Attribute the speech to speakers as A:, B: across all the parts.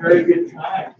A: Very good time.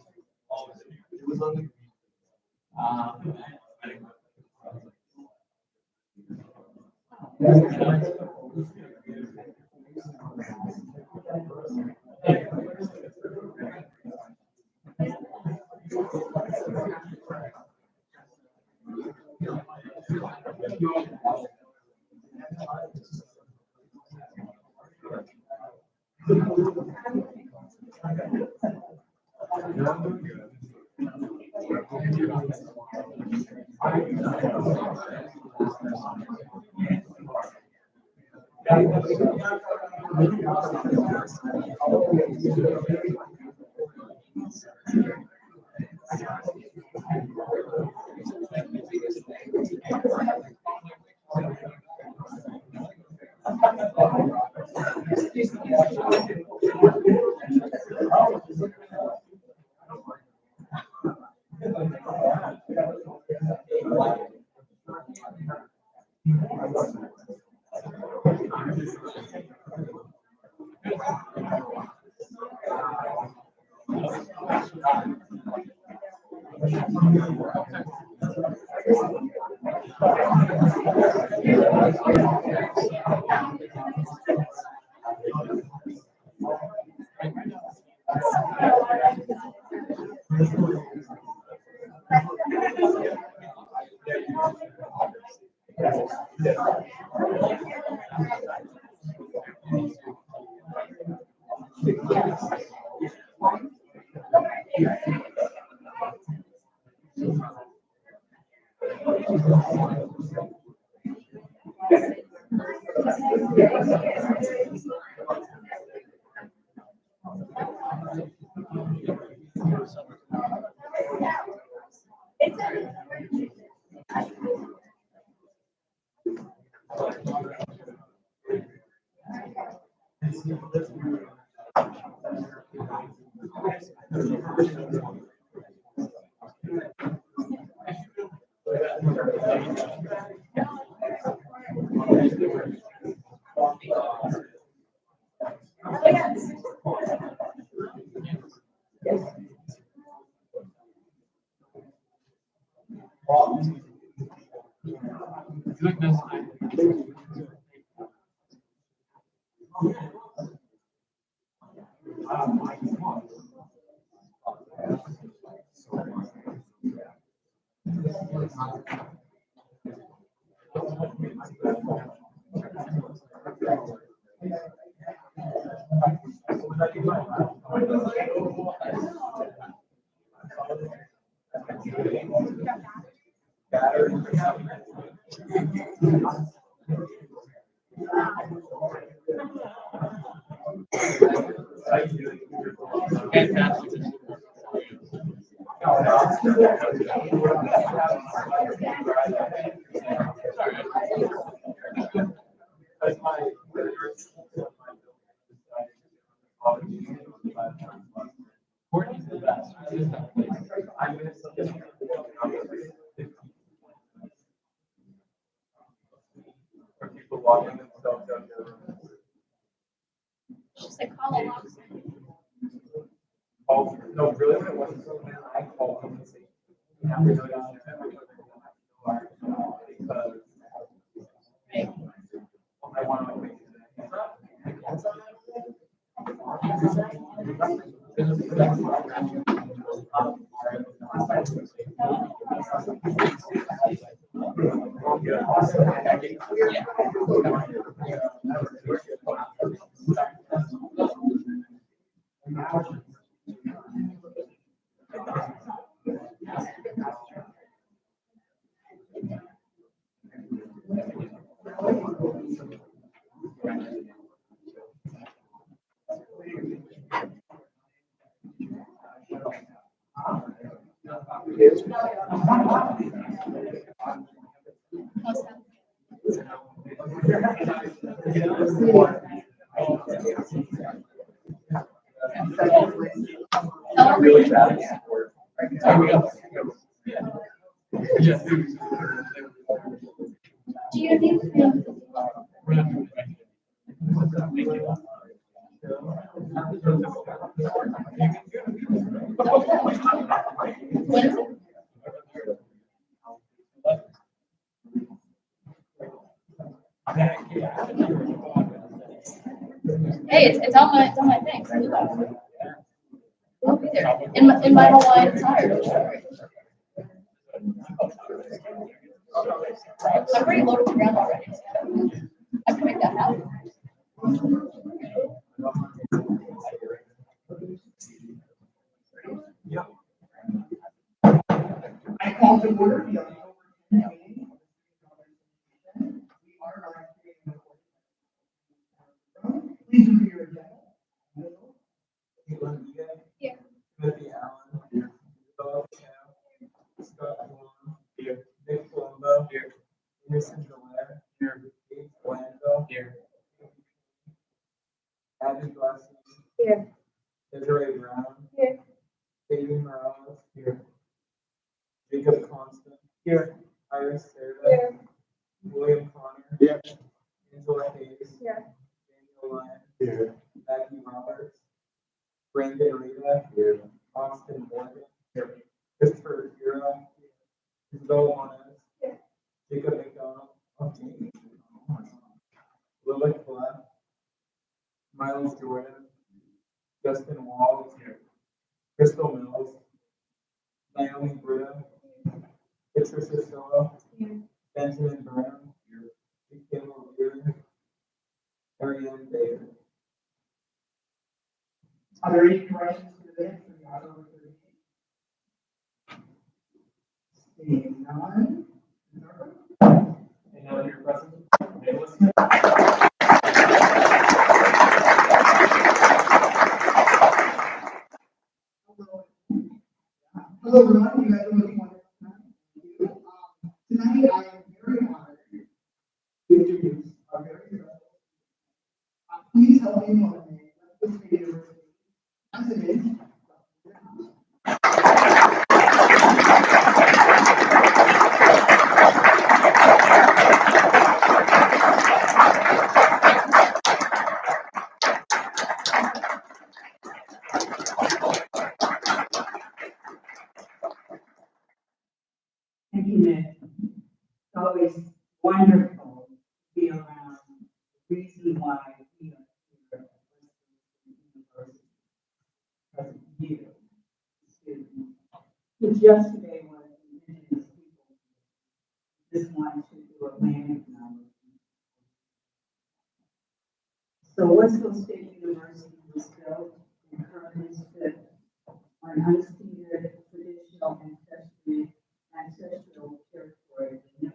B: She's like, call a lobster.
A: Oh, no, really? It wasn't so bad. I called them and said, you have to go down there. Because I want to make Really bad.
B: Do you need to? When? Hey, it's on my thing. It'll be there. In my Hawaiian attire. I'm pretty low to the ground already. I can make that happen.
C: I call to order the October 10th meeting. We are live streaming the Please review your agenda.
B: Yeah.
A: Timothy Allen. Here. Bob Cam. Scott Long. Here. Nick Colombo. Here. Anderson Gillette. Here. Dave Blanco. Here. Abby Blessing.
B: Here.
A: Desiree Brown.
B: Here.
A: Katie Morales. Here. Jacob Constant. Here. Iris Sarah.
B: Here.
A: William Connor.
D: Here.
A: Angela Hayes.
B: Here.
A: Daniel Lyon.
D: Here.
A: Maggie Roberts. Brandon Rita.
D: Here.
A: Austin Morgan. Here. Christopher Hira. Isabel Moniz.
B: Here.
A: Jacob McDonald. Okay. Lilith Black. Miles Jordan. Justin Walls. Here. Crystal Mills. Naomi Britta. Patricia Silva.
B: Here.
A: Benjamin Brown. Here. Kim O'Leary. Ariane Baker.
C: Are there any corrections to the minutes from the October 13th? Seeing none.
A: And now your president, Nicholas.
C: Hello, everyone. You guys are looking wonderful. Tonight, I am very honored to introduce our very special. Please help me welcome Westfield State University President.
E: Thank you, Nick. It's always wonderful to be around the reason why we are here at Westfield University. Because you, students, which yesterday was Indigenous people, just wanted to do a land acknowledgement. So Westfield State University was built and currently sits on unceded traditional ancestral territory, the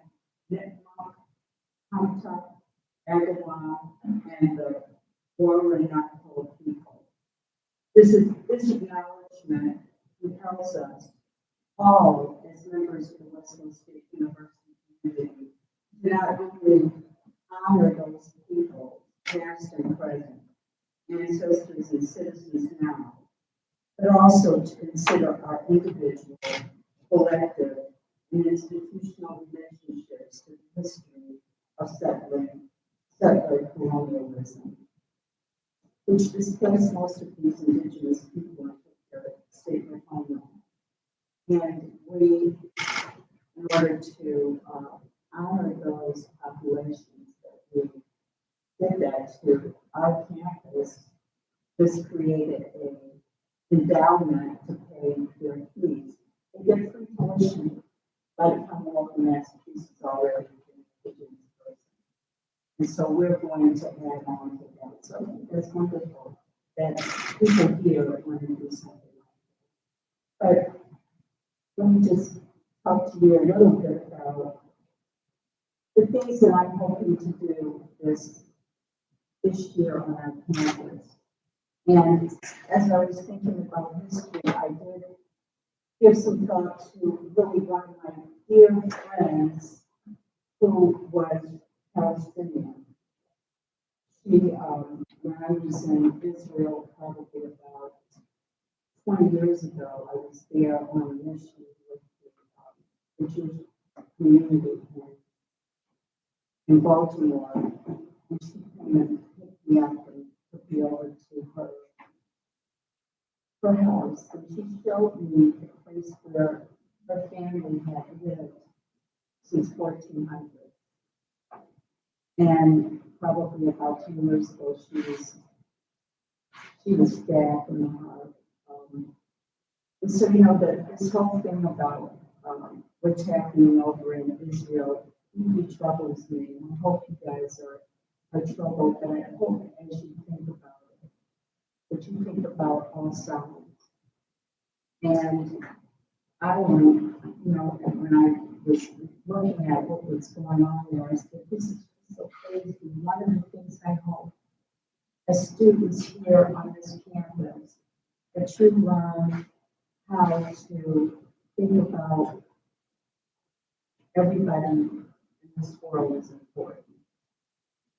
E: Nipmuc, Thompson, Agawam, and the Waranako people. This acknowledgement compels us all as members of the Westfield State University community to not only honor those people, past and present, ancestors and citizens now, but also to consider our individual, collective, and institutional relationships to the history of settler colonialism, which displaced most of these indigenous people and took their sacred homeland. And we, in order to honor those populations that we did that to, our campus just created an endowment to pay their fees. They get free tuition by the Commonwealth of Massachusetts already Indigenous person. And so we're going to add on to that. So I think that's wonderful that people here want to do something like that. But let me just talk to you a little bit about the things that I'm hoping to do this year on our campus. And as I was thinking about history, I did give some thought to really one of my dear friends who was Palestinian. She, when I was in Israel, probably about 20 years ago, I was there on a mission with the Jewish community in Baltimore. And she came and picked me up and took me over to her house. And she showed me the place where her family had lived since 1400. And probably about 2 years ago, she was stabbed in the heart. And so, this whole thing about what's happening over in Israel really troubles me. And I hope you guys are troubled, but I hope as you think about it, that you think about all sides. And I want, when I was looking at what was going on there, I said, this is so crazy. One of the things I hope as students here on this campus, that you learn how to think about everybody in this world is important,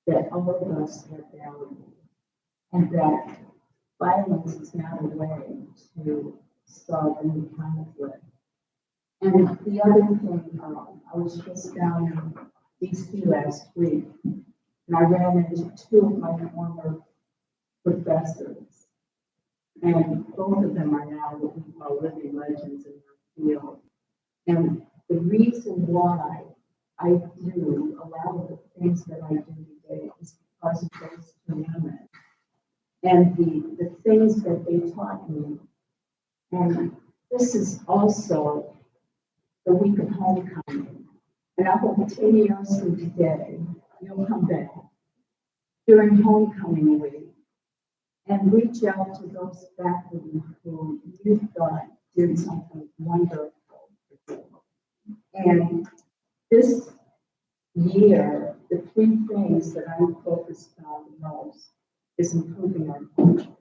E: that all of us have value, and that violence is not a way to solve any conflict. And the other thing, I was just down in DC last week, and I ran into two of my former professors, and both of them are now what we call living legends in their field. And the reason why I do a lot of the things that I do today is because of those two women and the things that they taught me. And this is also the week of homecoming. And I hope 10 years from today, you'll come back during homecoming week and reach out to those faculty who you thought did something wonderful. And this year, the three things that I'm focused on the most is improving our culture.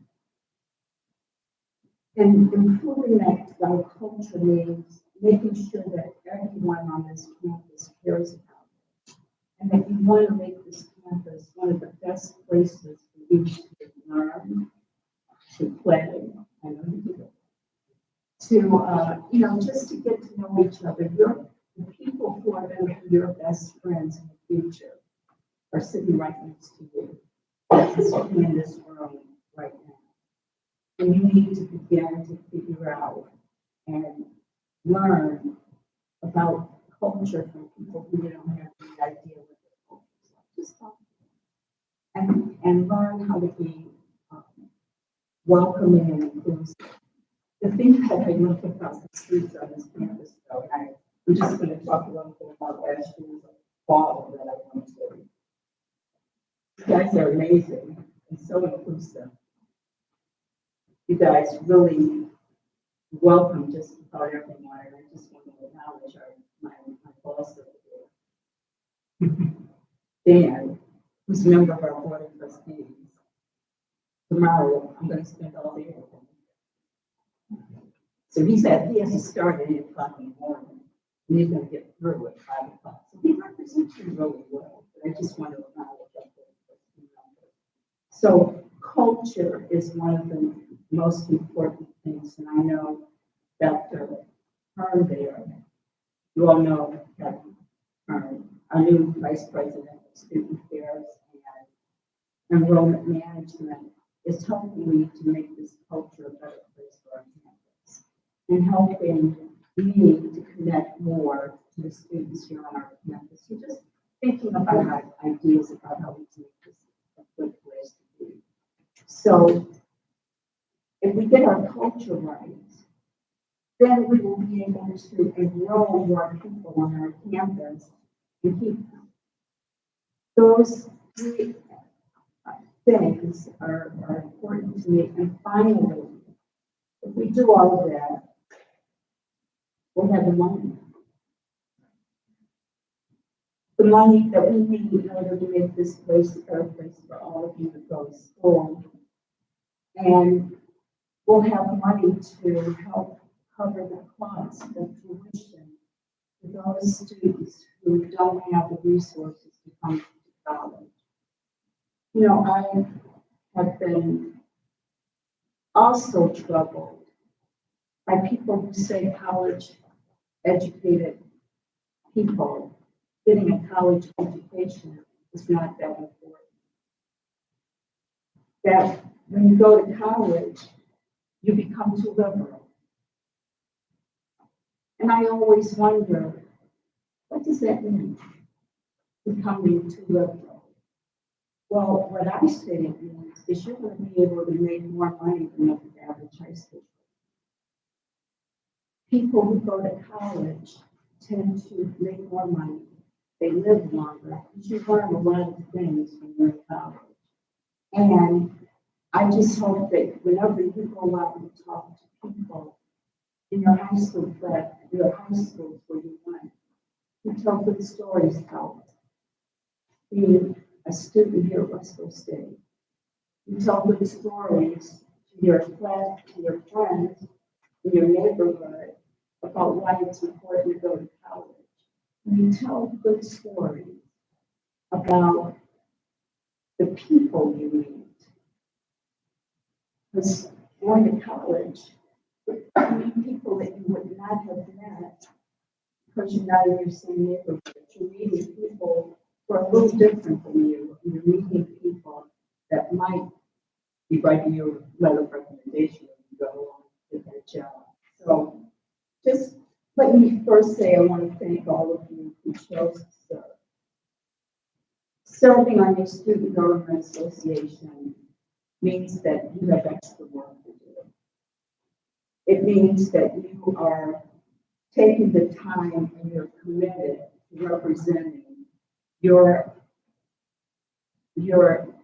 E: And improving our culture means making sure that everyone on this campus cares about it. And that you want to make this campus one of the best places for you to learn, to play, to just to get to know each other. The people who are going to be your best friends in the future are sitting right next to you. They're sitting in this room right now. And you need to begin to figure out and learn about culture from people who don't have any idea what their culture is like. Just talk to them. And learn how to be welcoming and inclusive. The thing that I look across the streets on this campus, though, I'm just going to talk a little bit about last year's fall that I went to. You guys are amazing and so inclusive. You guys really welcome just about everyone, and I just want to acknowledge my boss over there, Dan, who's a member of our board of trustees. Tomorrow, I'm going to spend all day with him. So he has to start at 8 o'clock in the morning, and he's going to get through at 5 o'clock. So he represents you really well, but I just want to acknowledge that. So culture is one of the most important things, and I know Dr. Hearn there, you all know Dr. Hearn, our new Vice President of Student Affairs and Enrollment Management, is helping me to make this culture a better place for our campus and helping me to connect more to the students here on our campus. So just thinking about ideas about how we can make this a good place to be. So if we get our culture right, then we will be able to enroll more people on our campus and keep them. Those three things are important to me. And finally, if we do all of that, we'll have the money. The money that we need in order to make this place a better place for all of you to go to school. And we'll have money to help cover the cost of tuition for those students who don't have the resources to come to college. You know, I have been also troubled by people who say college educated people getting a college education is not that important. That when you go to college, you become too liberal. And I always wonder, what does that mean? Becoming too liberal. Well, what I say it means is you're going to be able to make more money than the average high school. People who go to college tend to make more money. They live longer. You learn a lot of things when you're in college. And I just hope that whenever you go out and talk to people in your high school class, your high schools where you went, you tell good stories about being a student here at Westfield State. You tell good stories to your class, to your friends, in your neighborhood about why it's important to go to college. You tell good stories about the people you meet. Because going to college, you meet people that you would not have met because you're not in your same neighborhood. You're meeting people who are a little different than you. And you're meeting people that might be writing you a letter of recommendation when you go along with their job. So just let me first say I want to thank all of you who chose to serve. Serving on your Student Government Association means that you have extra work to do. It means that you are taking the time and you're committed to representing your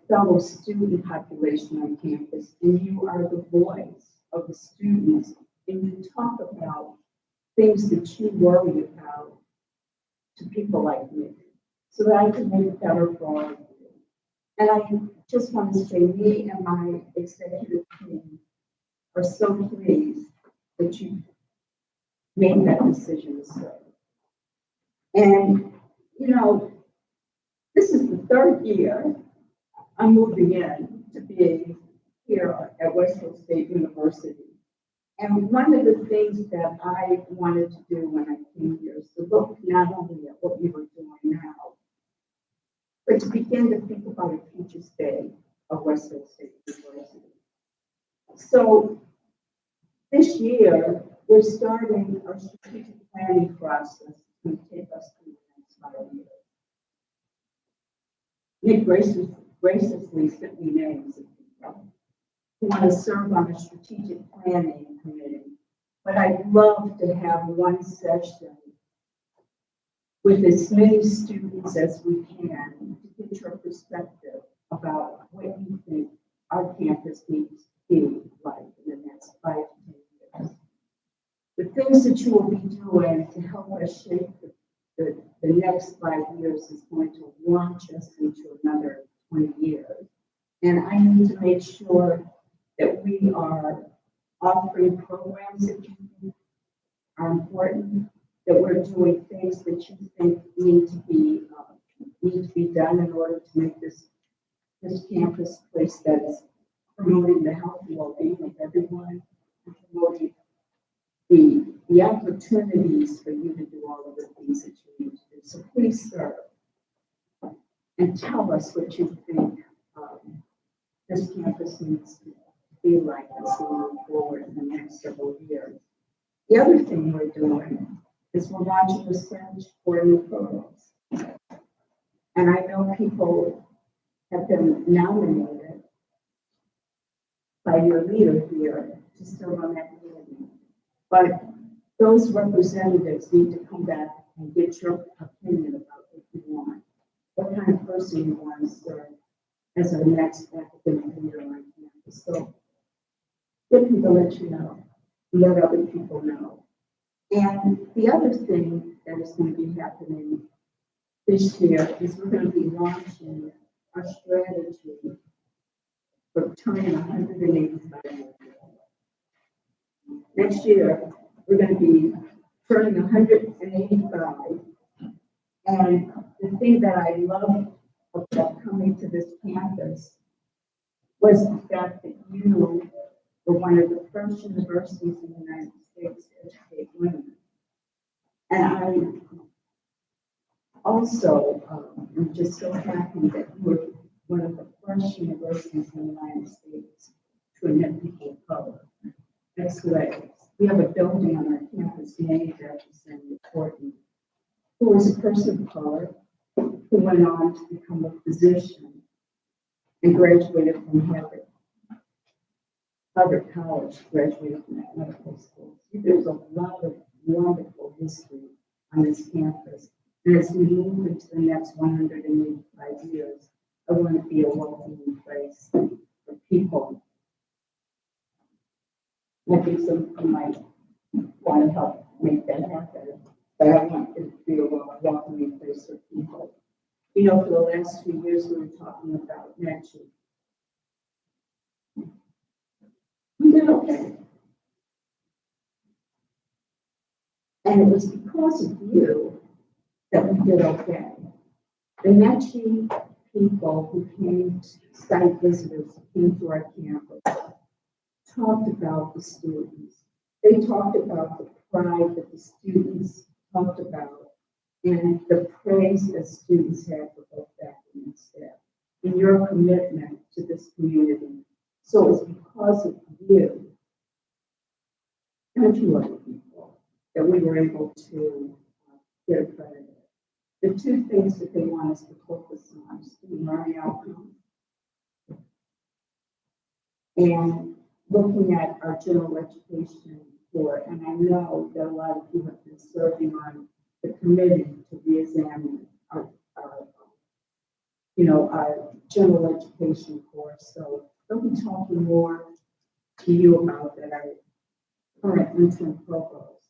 E: fellow student population on campus, and you are the voice of the students, and you talk about things that you worry about to people like me, so that I can make it better for all of you. And I just want to say, me and my executive team are so pleased that you made that decision to serve. And, you know, this is the third year I'm moving in to be here at Westfield State University. And one of the things that I wanted to do when I came here is to look not only at what we were doing now, but to begin to think about a future state of Westfield State University. So this year, we're starting our strategic planning process to take us through the next 5 years. Nick graciously sent me names of people who want to serve on a strategic planning committee, but I'd love to have one session with as many students as we can to get your perspective about what you think our campus needs to be like in the next 5 to 10 years. The things that you will be doing to help us shape the next 5 years is going to launch us into another 20 years. And I need to make sure that we are offering programs that you think are important, that we're doing things that you think need to be done in order to make this campus a place that is promoting the health and well-being of everyone, and promoting the opportunities for you to do all of the things that you need to do. So please serve and tell us what you think this campus needs to be like as we move forward in the next several years. The other thing we're doing is we're launching a search for new programs. And I know people have been nominated by your leader here to serve on that committee. But those representatives need to come back and get your opinion about what you want. What kind of person we want to serve as our next academic leader on campus. So good people let you know, let other people know. And the other thing that is going to be happening this year is we're going to be launching our strategy for turning 185 years. Next year, we're going to be turning 185. And the thing that I love about coming to this campus was the fact that you were one of the first universities in the United States to educate women. And I also am just so happy that you were one of the first universities in the United States to admit people of color. That's great. We have a building on our campus named after Senator Courtney, who was a person of color, who went on to become a physician and graduated from Harvard College, graduated from that medical school. There's a lot of wonderful history on this campus. And as we move into the next 185 years, I want to be a welcoming place for people. I think some people might want to help make that happen, but I want it to be a welcoming place for people. You know, for the last 2 years, we were talking about matching. We did okay. And it was because of you that we did okay. The matching people who came, site visitors who came to our campus, talked about the students. They talked about the pride that the students talked about and the praise that students had for both faculty and staff and your commitment to this community. So it's because of you and a few other people that we were able to get accredited. The two things that they want us to focus on are student learning outcomes and looking at our general education board. And I know that a lot of you have been serving on the committee to re-examine our general education course. So they'll be talking more to you about that. Our current interim provost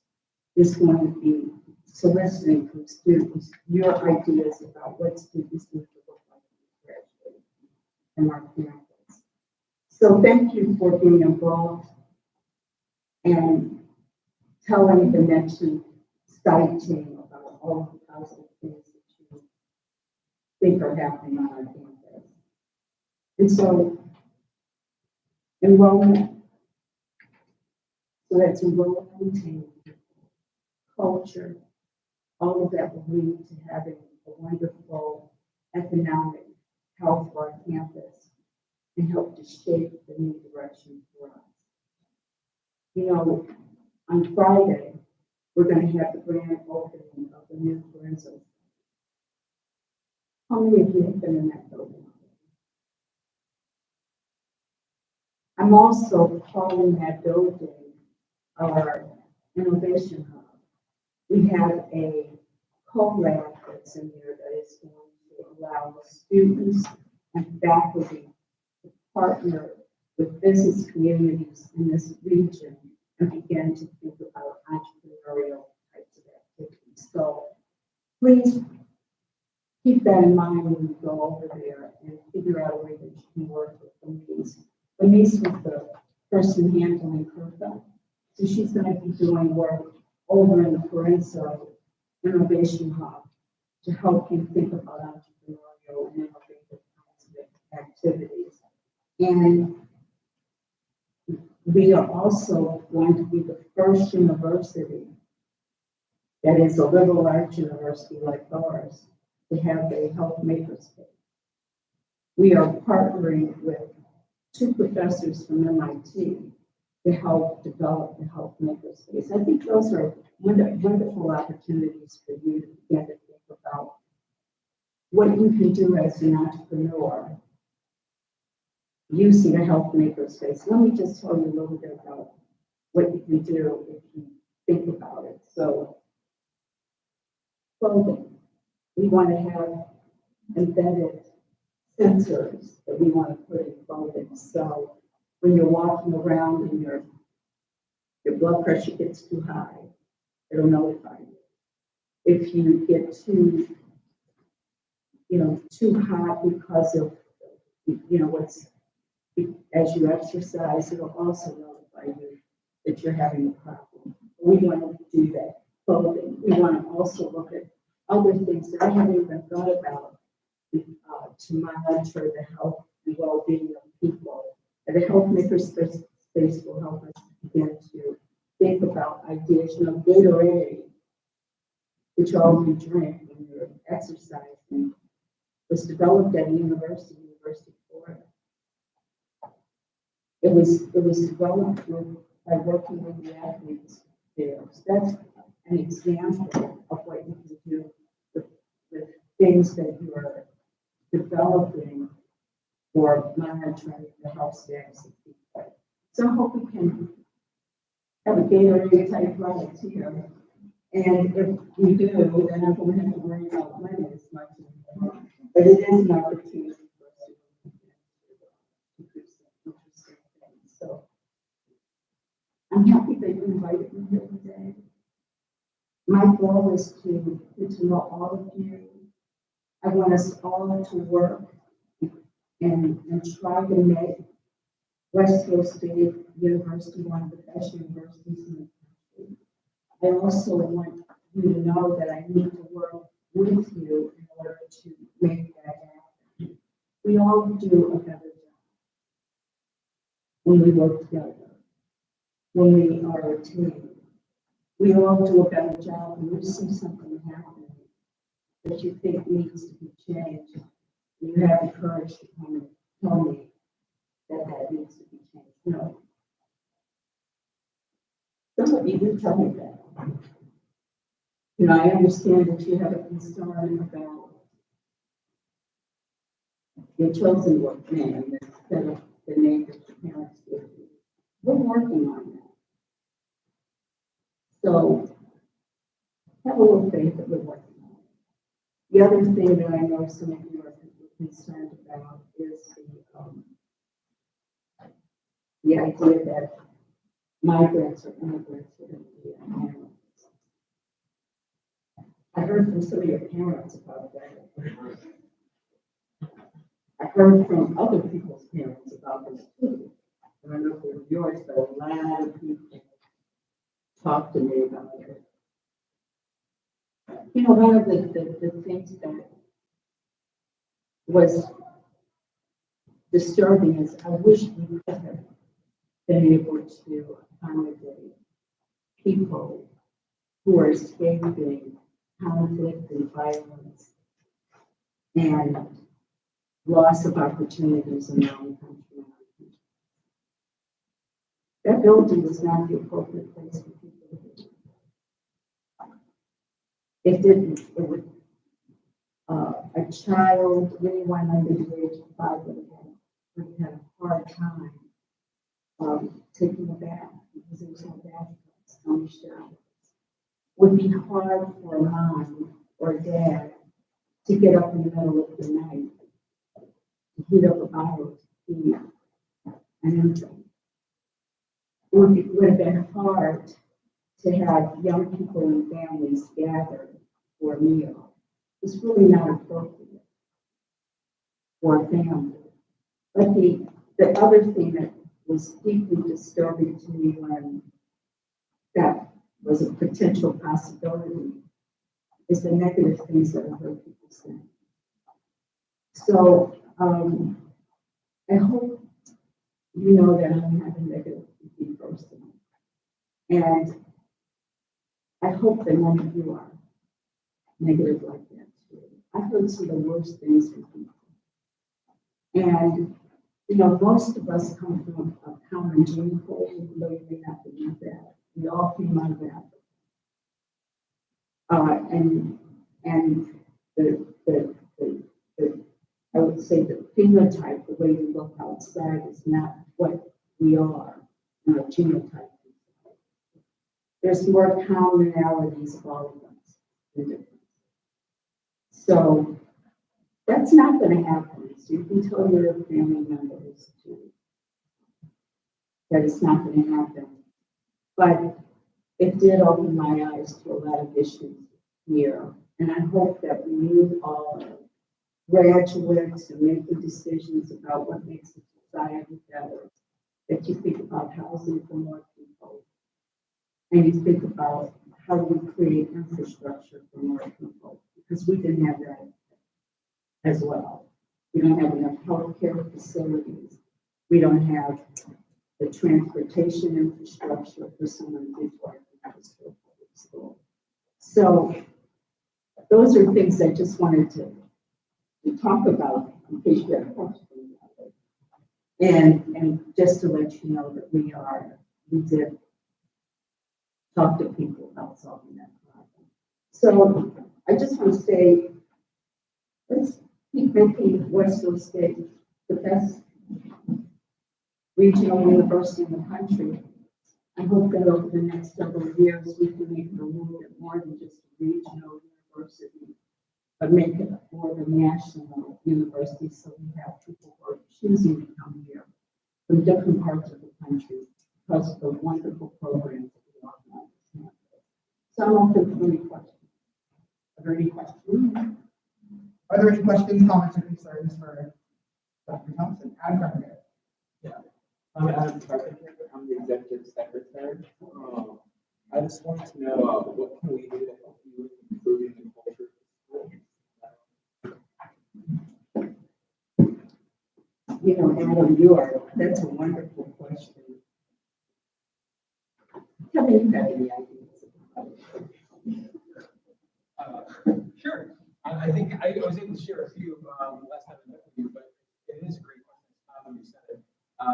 E: is going to be soliciting from students your ideas about what students need to look like when they graduate from our campus. So thank you for being involved and telling the next study team about all the positive things that you think are happening on our campus. And so enrollment, so that's enrollment, routine, culture, all of that will lead to having a wonderful economic health for our campus and help to shape the new direction for us. You know, on Friday, we're going to have the grand opening of the new forensic. How many of you have been in that building? I'm also calling that building our innovation hub. We have a co-lab that's in there that is going to allow the students and faculty to partner with business communities in this region and begin to think about entrepreneurial types of activities. So please keep that in mind when you go over there and figure out a way that you can work with Denise. Denise was the person handling PERFA, so she's going to be doing work over in the forensic innovation hub to help you think about entrepreneurial and innovative kinds of activities. And we are also going to be the first university that is a liberal arts university like ours to have a health makerspace. We are partnering with 2 professors from MIT to help develop the health makerspace. I think those are wonderful opportunities for you to begin to think about what you can do as an entrepreneur using a health makerspace. Let me just tell you a little bit about what you can do if you think about it. So, clothing. We want to have embedded sensors that we want to put in clothing. So when you're walking around and your blood pressure gets too high, it'll notify you. If you get too, too hot because of, as you exercise, it'll also notify you that you're having a problem. We want to do that clothing. We want to also look at other things that I haven't even thought about to monitor the health and well-being of people. And the health maker space will help us begin to think about ideas. Gatorade, which all you drink when you're exercising, was developed at a University of Florida. It was developed by working with the athletes there. So that's an example of what you can do with things that you are developing for monitoring the health status of people. So I hope we can have a Gatorade type product here. And if we do, then I won't have to worry about money as much anymore. But it is an opportunity for us to do some interesting things. So I'm happy that you invited me here today. My goal is to get to know all of you. I want us all to work and try to make Westfield State University one of the best universities in the country. I also want you to know that I need to work with you in order to make that happen. We all do a better job when we work together, when we are a team. We all do a better job when you see something happening that you think needs to be changed. You have the courage to come and tell me that needs to be changed. No. Some of you do tell me that. I understand that you have a concern about your chosen name instead of the name that your parents gave you. We're working on that. So have a little faith that we're working on it. The other thing that I know some of you are concerned about is the idea that migrants or immigrants are going to be immigrants. I heard from some of your parents about that. I heard from other people's parents about this too. I don't know if it was yours, but a lot of people talked to me about it. One of the things that was disturbing is I wish we could have been able to accommodate people who are escaping conflict and violence and loss of opportunities in our own country. That building was not the appropriate place for people to be. It didn't. It would, a child, anyone under the age of 5 would have a hard time taking a bath because there's no bathrooms, no showers. Would be hard for a mom or a dad to get up in the middle of the night to heat up a bottle to feed an infant. It would have been hard to have young people and families gather for a meal. It's really not appropriate for a family. But the other thing that was deeply disturbing to me when that was a potential possibility is the negative things that I heard people say. So I hope you know that I'm not a negative person. And I hope that none of you are negative like that too. I've heard some of the worst things from people. And most of us come from a common gene pool, even though you may not believe that. We all came out of that. And I would say the phenotype, the way we look outside, is not what we are in our genotype. There's more commonalities of all of us than difference. So That's not gonna happen, so you can tell your family members that it's not gonna happen. But it did open my eyes to a lot of issues here, and I hope that when you all graduates and making decisions about what makes a society better, that you think about housing for more people, and you think about how we create infrastructure for more people, because we didn't have that as well. We don't have enough healthcare facilities. We don't have the transportation infrastructure for someone to get to our campus or public school. So those are things I just wanted to talk about in case you have questions about it. And just to let you know that we did talk to people about solving that problem. So I just want to say, let's keep making Westfield State the best regional university in the country. I hope that over the next several years, we can make it a little bit more than just a regional university, but make it more of a national university, so we have people who are choosing to come here from different parts of the country because of the wonderful programs that we offer on this campus. So I'm open for any questions. Are there any questions?
C: Are there any questions, comments, or concerns for Dr. Thompson? Adam Carpenter.
A: Yeah. I'm Adam Carpenter. I'm the executive secretary. I just wanted to know what can we do to help you with improving the culture of school?
E: You know, Adam, that's a wonderful question. Tell me if you have any ideas about it.
A: Sure. I think I was able to share a few last time I met with you, but it is a great question. When you said it,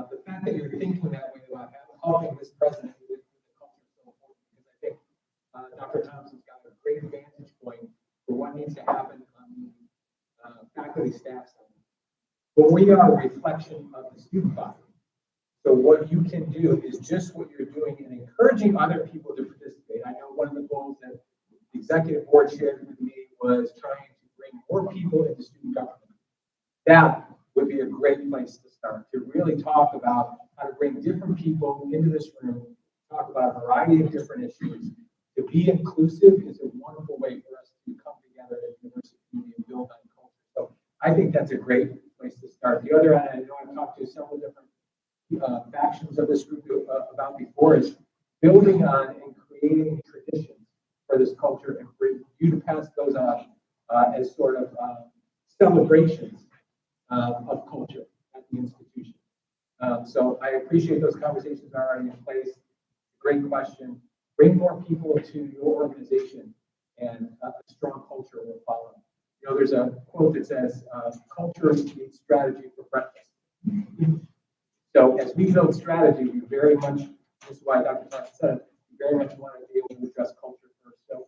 A: the fact that you're thinking that way about helping this president with the culture is so important, because I think Dr. Thompson's got a great vantage point for what needs to happen on the faculty staff side. But we are a reflection of the student body. So what you can do is just what you're doing and encouraging other people to participate. I know one of the goals that the executive board shared with me was trying to bring more people into student government. That would be a great place to start, to really talk about how to bring different people into this room, talk about a variety of different issues. To be inclusive is a wonderful way for us to come together as a university community and build on culture. So I think that's a great place to start. The other end, I know I've talked to several different factions of this group about before, is building on and creating traditions for this culture and for you to pass those on as sort of celebrations of culture at the institution. So I appreciate those conversations are already in place. Great question. Bring more people to your organization, and a strong culture will follow. You know, there's a quote that says, culture meets strategy for breakfast. So as we build strategy, we very much, this is why Dr. Thompson said, we very much want to be able to address culture first. So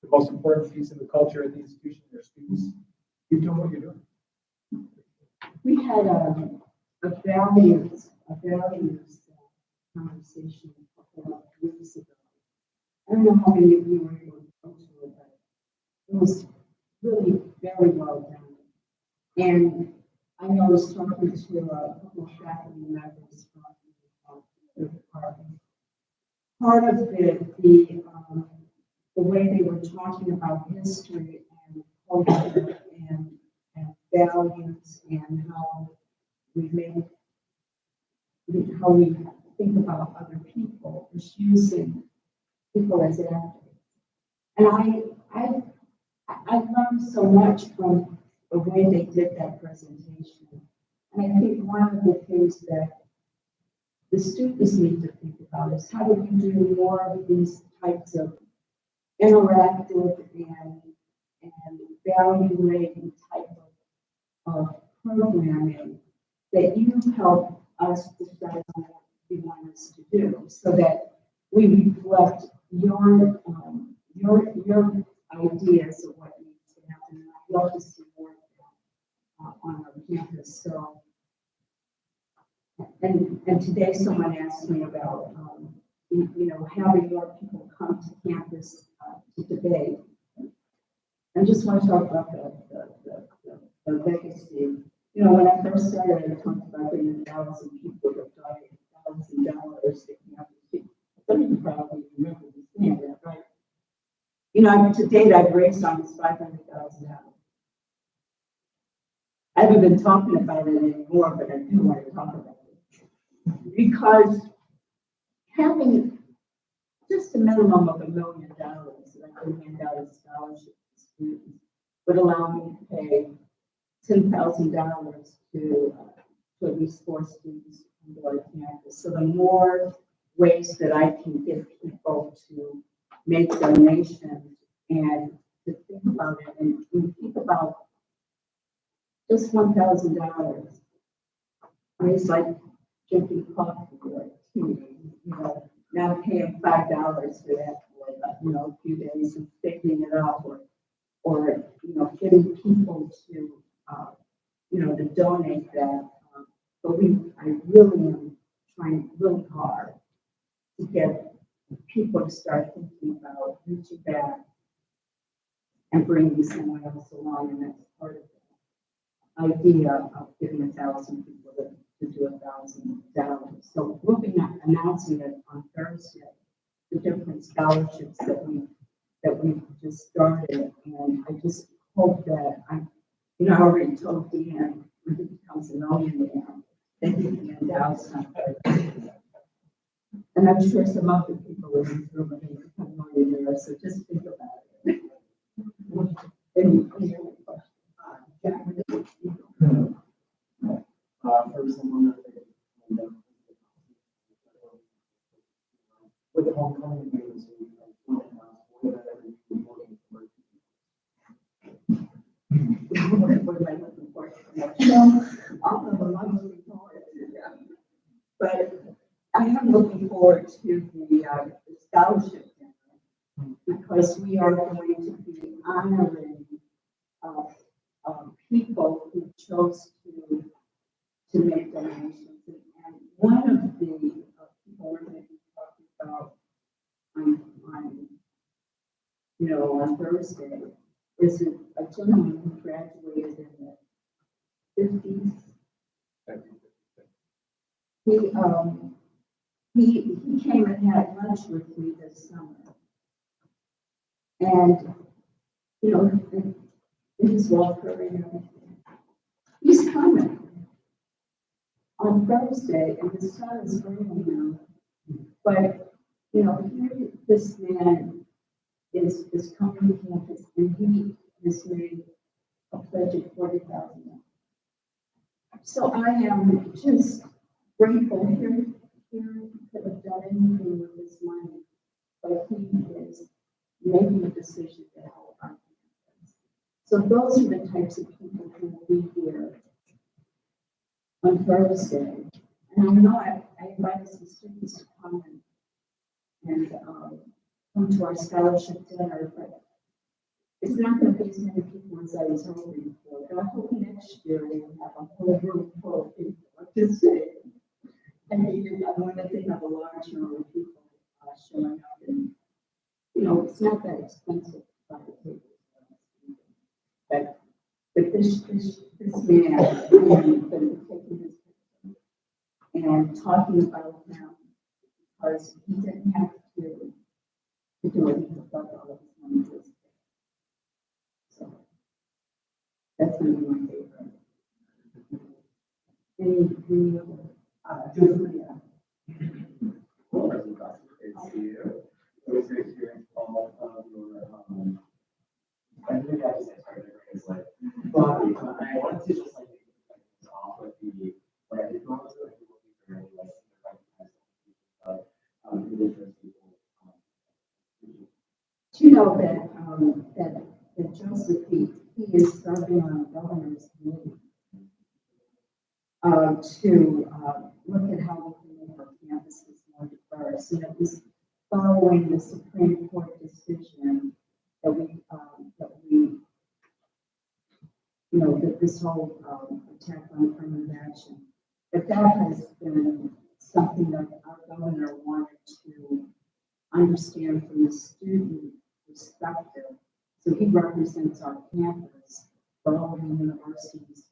A: the most important piece of the culture at the institution, their students, keep doing what you're doing.
E: We had a values conversation a couple of weeks ago. I don't know how many of you were able to go to it, but it was really very well done. And I know I was talking to a couple of faculty members from the department. Part of the way they were talking about history and culture and values and how we think about other people is using people as actors. And I learned so much from the way they did that presentation. And I think one of the things that the students need to think about is how do we do more of these types of interactive and value-laden type of programming that you help us decide on what you want us to do, so that we reflect your ideas of what needs to happen. And I'd love to see more of that on our campus. So, and today someone asked me about having more people come to campus to debate. I just want to talk about the the legacy. You know, when I first started, I talked about bringing 1,000 people to donate $1,000 to campus. Some of you probably remember this, that, right? You know, to date, I've raised almost $500,000. I haven't been talking about it anymore, but I do want to talk about it. Because having just a minimum of $1 million that I can hand out as scholarships to students would allow me to pay $10,000 to at least 4 students on board campus. So the more ways that I can get people to make donations and to think about it and think about just $1,000. It's like drinking coffee or tea, you know, now paying $5 for that for, you know, a few days and picking it up or, you know, getting people to, you know, to donate that. But I really am trying really hard to get people to start thinking about reaching back and bringing someone else along, and that's part of the idea of giving 1,000 people to do $1,000. So we'll be announcing it on Thursday, the different scholarships that we've just started, and I just hope that I already told Dan when he becomes a millionaire, that he can endow something. And I'm sure some other people in this room are going to become millionaires, so just think about it. Any questions? Jack?
D: First, I'm with the homecoming games,
E: What am I looking for? No, all of them I'm looking forward to. But I am looking forward to the scholarship dinner because we are going to be honoring people who chose to make donations. And one of the people we're going to be talking about on Thursday is a gentleman who graduated in the 50s. He came and had lunch with me this summer. And, you know, in his walker and everything. He's coming on Thursday, and his son is bringing him. But, you know, here this man is coming to campus, and he has made a pledge of $40,000. So I am just grateful here. He could have done anything with this money, but he is making a decision to help our campus. So those are the types of people who will be here on Thursday. And I know I invited some students to come and come to our scholarship dinner, but it's not going to be as many people as I was hoping for. But I hope next year we will have a whole room full of people. I'm just saying. And I want to think of a large number of people showing up. And, you know, it's not that expensive to buy the table. But this man has been taking his picture and talking about him because he didn't have to do it. He could put all of his money to his pay. So that's going to be my favorite. Any Julia.
D: Well, it's you. It was your experience, all of your, I think I just started it's like, but I wanted to just like off with the, what I did want to do, I think will be very like, indigenous people.
E: Do you know that Joseph he is serving on the governor's committee to look at how we can make our campuses more diverse. And it was following the Supreme Court decision that this whole attack on affirmative action. But that has been something that our governor wanted to understand from the student perspective. So he represents our campus, for all of the universities,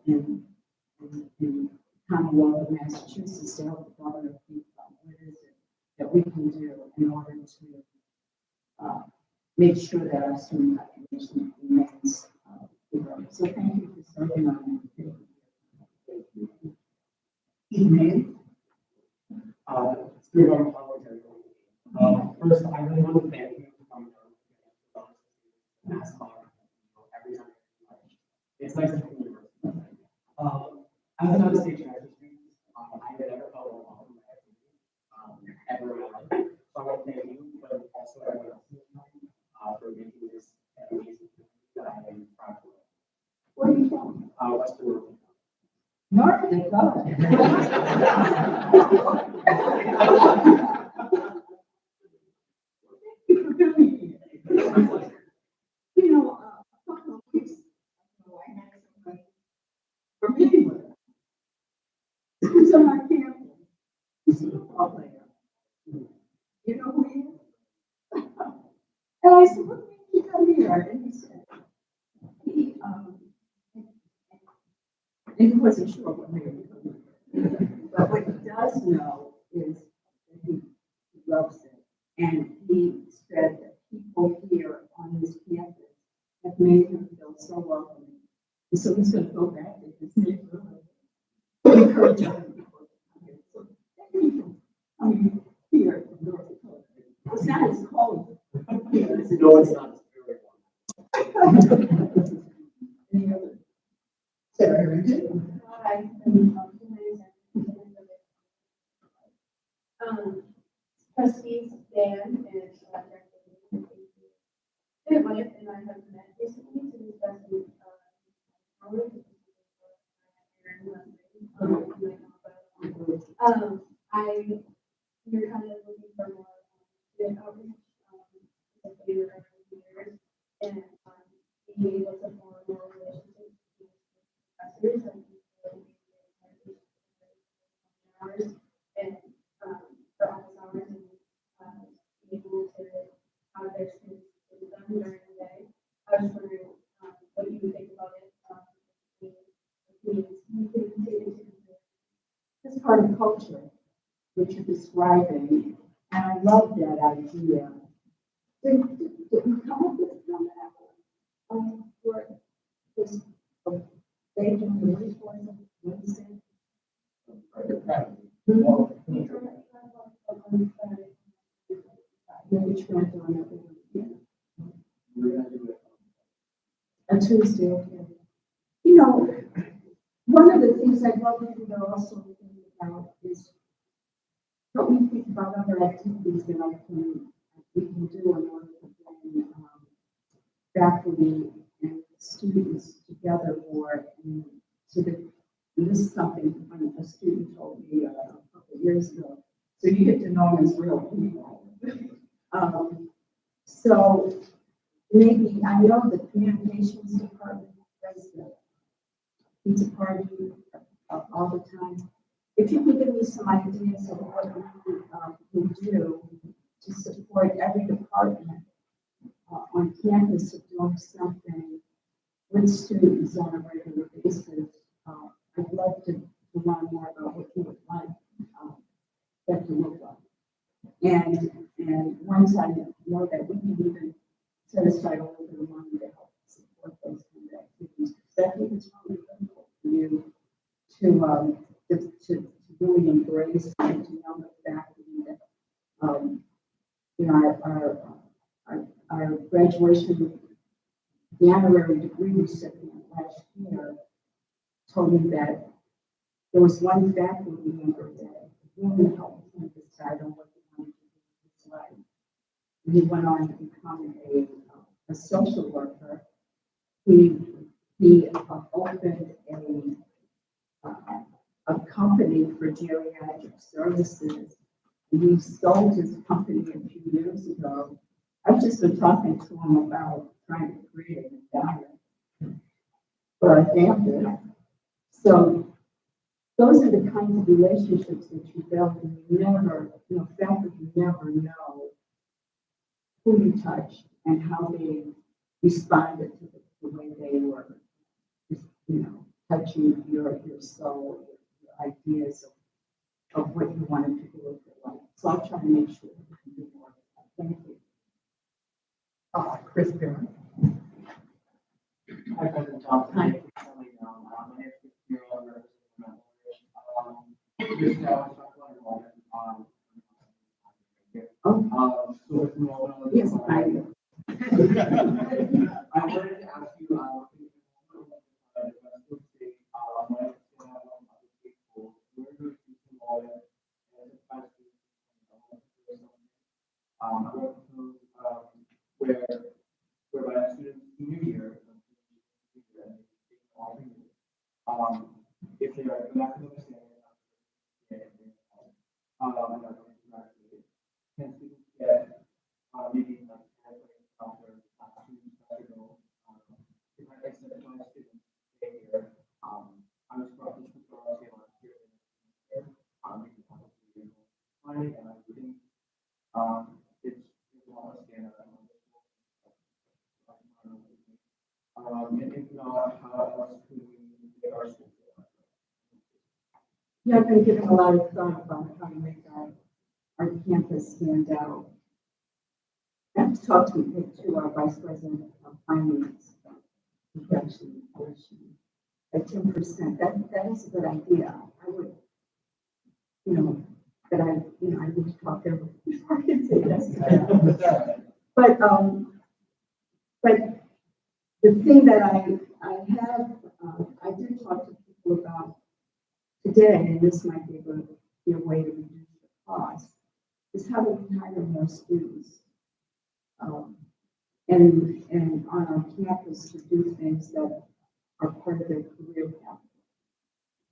E: in Commonwealth of Massachusetts to help the governor think about what is it that we can do in order to make sure that our student population remains growing. So thank you for serving on that.
D: Evening. Student government parliamentary committee. First, I really want to thank you for coming down. Every time. It's nice to meet you. As an out-of-state transfer student, I never felt welcome in my activity, ever in my life. So I want to thank you, but also everyone else for making this an amazing community that I am proud of.
E: Where are you from?
D: Westfield.
E: North Dakota. You know, a couple of weeks ago, I had somebody from anywhere. Who's on my campus? He's a football player. You know who he is? And I said, what made you come here? And he said, and he wasn't sure what made him come here. But what he does know is that he loves it. And he said that people here on his campus have made him feel so welcoming. And so he's going to go back to his neighborhood to encourage other people to come here. So thank you for coming here from North Dakota. It's not as cold here as it
D: No,
E: is.
D: it's not. It's very warm.
E: Any other?
C: Sarah Harrington.
B: Hi. Trustees Dan and Director. Wife and I have met recently to discuss the you're kind of looking for more student outreach, like we were every few years, and being able to form more relationships with professors and hours and for office hours and being able to have their students with them during the day. I was wondering what you would think about it.
E: This part of culture, which you're describing, and I love that idea. Did we come up with that? For this, they do the resource of Wednesday. Which we're doing every week. A Tuesday, okay. You know, one of the things I'd love you to also think about is help me think about other activities that we can do in order to bring faculty and students together more. And so that, and this is something a student told me a couple of years ago. So you get to know them as real people. So maybe I know the communications department does the pizza party all the time. If you can give me some ideas of what we can do to support every department on campus of doing something with students on a regular basis, I'd love to learn more about what you would like that to look like. And once I know that we can even set aside a little bit of money to help support those kind of activities, because I think it's really difficult for you to really embrace and to know the faculty that you know our graduation the honorary degree recipient last year told me that there was one faculty member that really helped him decide on what he wanted to do in his life. And he went on to become a social worker. He opened a company for geriatric services. And he sold his company a few years ago. I've just been talking to him about trying to create an endowment for our family. So those are the kinds of relationships that you build, and you never, faculty never know who you touched and how they responded to the way they were, just, touching your soul, your ideas of what you wanted to do with your life. So I'll try to make sure that we can do more of that. Thank you.
C: Chris Perry.
D: Hi, President Thompson. Hi. My name is Chris Perry. I'm representing this now is talking about enrollment. So with enrollment.
E: Yes, I do.
D: I wanted to ask you, Westfield State, when it's going on other state schools, where do you see enrollment as a class whereby a student's senior year, if they are good academic standards, can students get maybe like students that go, if I said to my students stay here, I was brought this to last year, and I think it's a lot of standard. And if not, how else could we make our school?
E: Yeah, I've been giving a lot of thought about how to make our campus stand out. I've talked to our vice president of finance, actually, at 10%. That is a good idea. I would, but I need to talk to everyone before I can say yes. But the thing that I did talk to people about today, and this might be a way to reduce the cost, is how do we hire more students? And on our campus to do things that are part of their career path.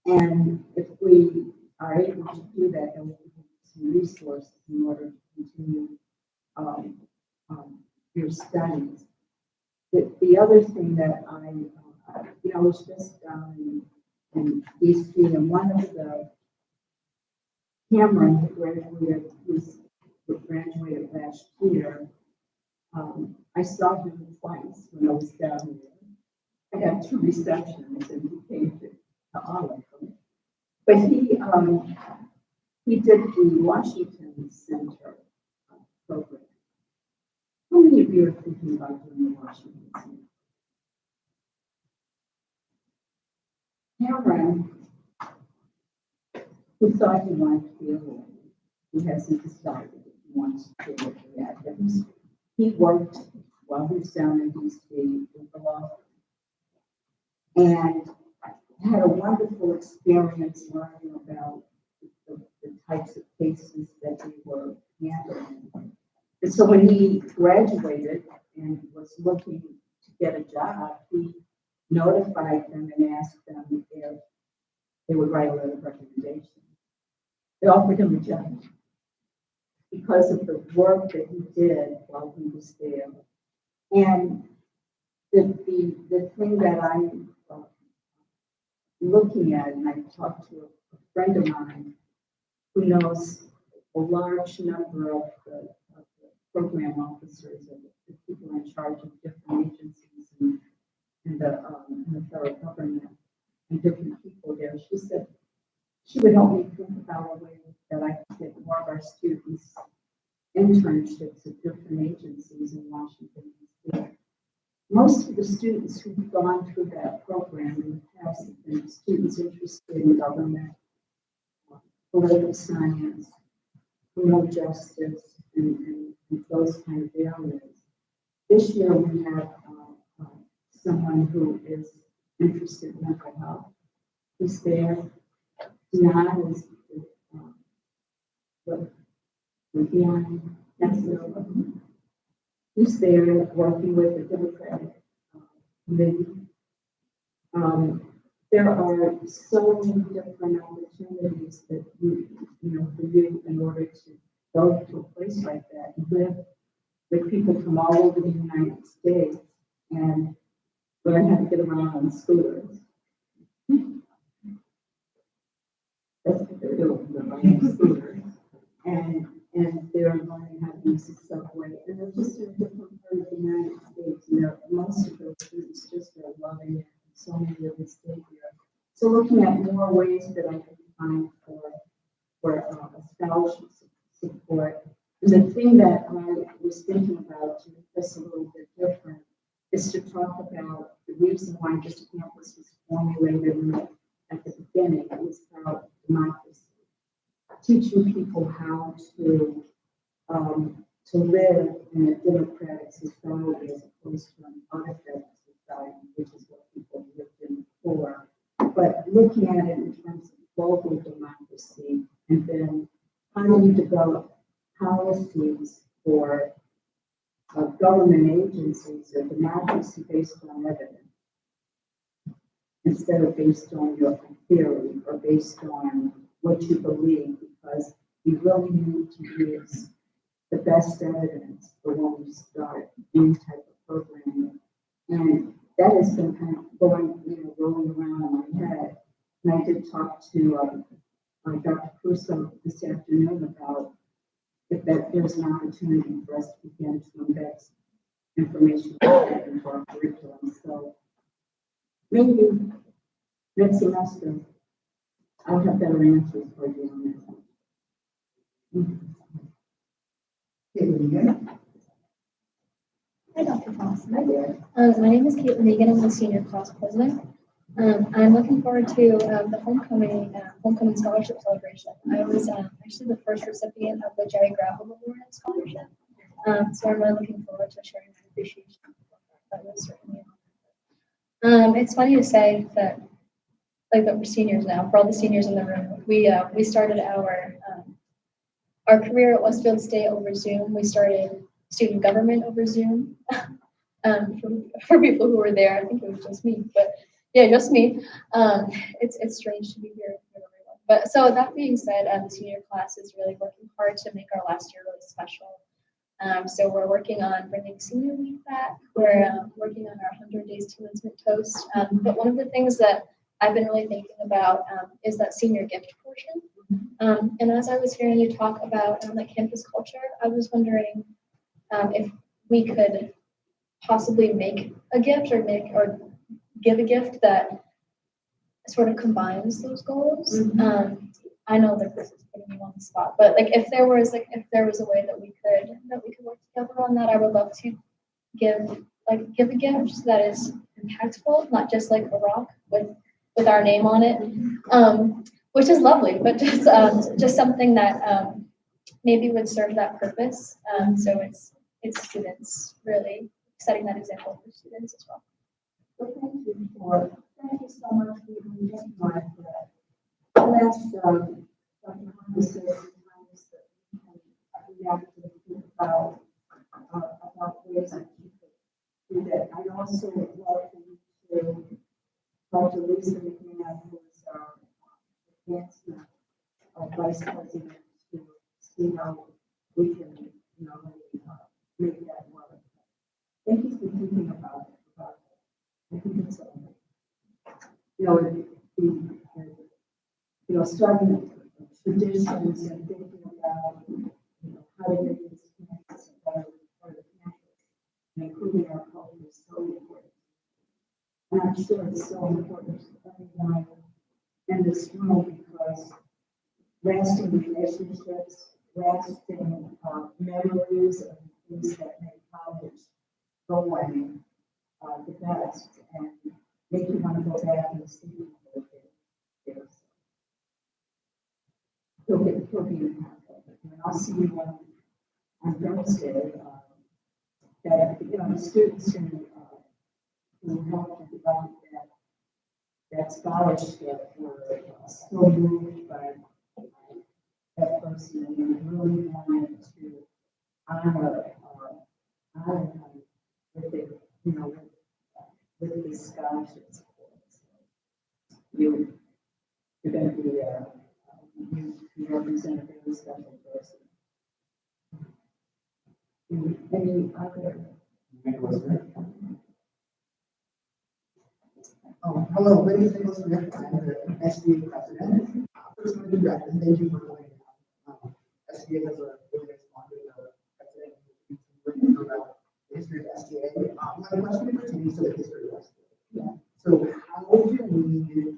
E: And if we are able to do that, then we have some resources in order to continue your studies. The other thing that I was just down in DC, and one of the Cameron who graduated last year. I saw him twice when I was down there. I got 2 receptions and he came to all of them. But he did the Washington Center program. How many of you are thinking about doing the Washington Center? Cameron, who thought he wanted to be a lawyer, he hasn't decided if he wants to do it yet. He worked while he was down in DC with the law firm and had a wonderful experience learning about the types of cases that they were handling. And so when he graduated and was looking to get a job, he notified them and asked them if they would write a letter of recommendation. They offered him a job because of the work that he did while he was there. And the thing that I'm looking at, and I talked to a friend of mine who knows a large number of the program officers and the people in charge of different agencies and the federal government and different people there. She said she would help me think about a way that I could get more of our students internships at different agencies in Washington, D.C. Most of the students who've gone through that program in the past have been students interested in government, political science, criminal justice, and those kind of areas. This year we have someone who is interested in mental health. Who's there? Dion is Dion Nexo. He's there working with the Democratic committee. There are so many different opportunities that for you in order to go to a place like that and live with people from all over the United States and learn how to get around on scooters. That's what they're doing, they're learning scooters. And they're learning how to use the subway. And they're just in a different part of the United States. Most of those students just so many of us stay here. So looking at more ways that I can find for a scholarship support. And the thing that I was thinking about to make this a little bit different is to talk about the reason why this campus was formulated at the beginning. It was about democracy, teaching people how to live in a democratic society as opposed to an autocratic society, which is what people lived in before. But looking at it in terms of global democracy, and then how do you develop policies for government agencies or democracy based on evidence instead of based on your theory or based on what you believe, because you really need to use the best evidence for when you start any type of programming. And that has been kind of rolling around in my head. And I did talk to Dr. Crusoe this afternoon about if there's an opportunity for us to begin to embed information into our curriculum. So maybe next semester I'll have better answers for you on that.
C: Caitlin, again?
B: Hi, Dr. Thompson. Hi there. My name is Caitlin Egan. I'm the senior class president. I'm looking forward to the homecoming scholarship celebration. I was actually the first recipient of the Jerry Gravel Memorial Scholarship. So I'm really looking forward to sharing my appreciation. That was certainly an honor. It's funny to say that, like, that we're seniors now. For all the seniors in the room, we started our career at Westfield State over Zoom. We started student government over Zoom. For people who were there, I think it was just me, but yeah, just me. It's strange to be here with everyone. But so that being said, the senior class is really working hard to make our last year really special. So we're working on bringing senior week back. We're working on our 100 Days to Commencement toast. But one of the things that I've been really thinking about is that senior gift portion. And as I was hearing you talk about like campus culture, I was wondering if we could possibly make a gift or give a gift that sort of combines those goals. I know that this is putting me on the spot, but like if there was a way that we could work together on that, I would love to give a gift that is impactful, not just like a rock with our name on it, which is lovely, but just something that maybe would serve that purpose. So it's students really setting that example for students as well.
E: Well, thank you so much for even just my that. That's Dr. Hunter says sometimes that we have to think about ways that you could do that. I also would love for you to talk to Lisa McNabb, who is our advancement vice president, to see how we can, make that work. Thank you for thinking about it. I think it's starting traditions and thinking about how to make this campus a better part of the campus, and including our culture is so important. And I'm sure it's so important to everyone in this room because lasting relationships, lasting memories of things that make college go away the best and make you want to go back and see people there. He'll be in contact. And I'll see you on Thursday. That the students who helped develop that scholarship were so moved by that person and really wanted to honor him with it, with his scholarship support. You're going to be you represent a very special person. Any other?
C: Hello, my name is Nicholas Smith. I'm the SGA president. First, I want to congratulate thank you for coming. SGA has a really nice sponsor, the history of SGA. My question pertains to the history of SGA. So, do we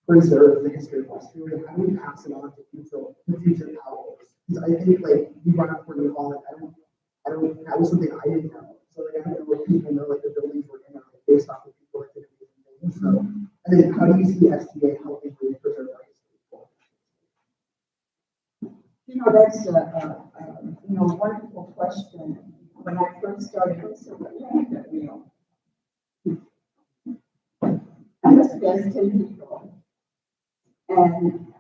C: preserve the history of Westfield, and how do we pass it on to future colleagues? Because I think like you brought up where you call it, that was something I didn't know. So like I don't know what people know, like the buildings were in, like, based off of people that did amazing things. So I think how do you see SGA helping to preserve our history?
E: You know, that's a wonderful question. When I first started, I said, I was against 10 people. And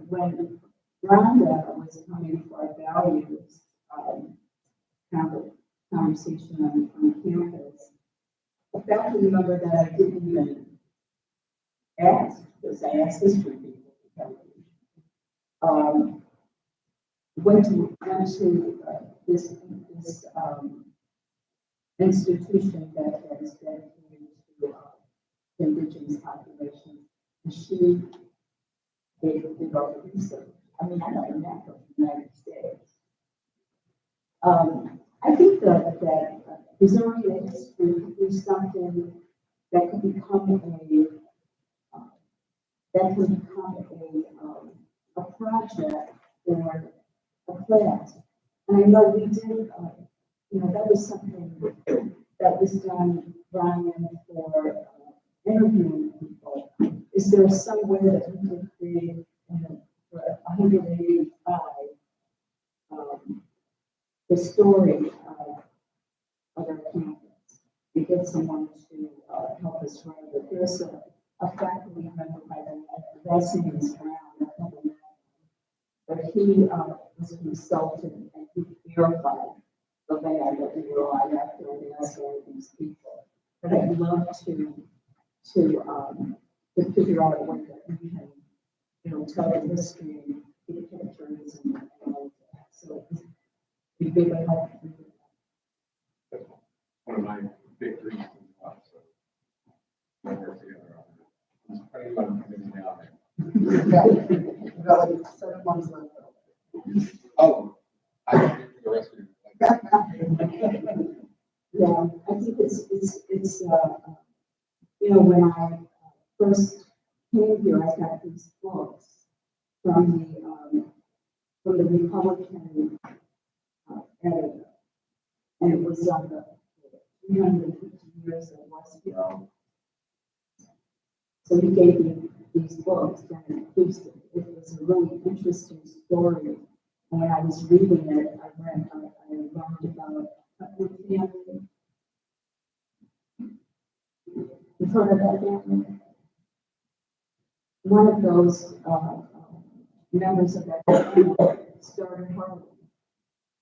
E: when Rhonda was coming for our values, conversation on campus, I felt to remember that I didn't even ask, because I asked history people to tell me. Went to this institution that is dedicated to indigenous populations, and she did all the research. I mean, I got a map of the United States. I think that preserving the history is something that could become a project or a class. And I know we did, that was something that was done, Brian, for interviewing people. Is there some way that we could create for 185 the story of our campus and get someone to help us write it? There's a faculty member by the last name is Brown, but he was a consultant and he verified the land that we were on after we asked all of these people. But I'd love to figure out a way that we can, tell the history and get pictures and all that. So it'd be very helpful.
F: That's one of my big dreams in life, so we'll work together on it. It's pretty fun coming out there.
C: Yeah, we've got like 7 months left.
F: Oh, I don't think the rest of you.
E: Yeah, I think it's when I first came here, I got these books from the Republican editor, and it was on the 350 years of Westfield. So he gave me these books, and it was a really interesting story. And when I was reading it, I learned about Putnam family. You've heard of that family? One of those members of that family started Harvard.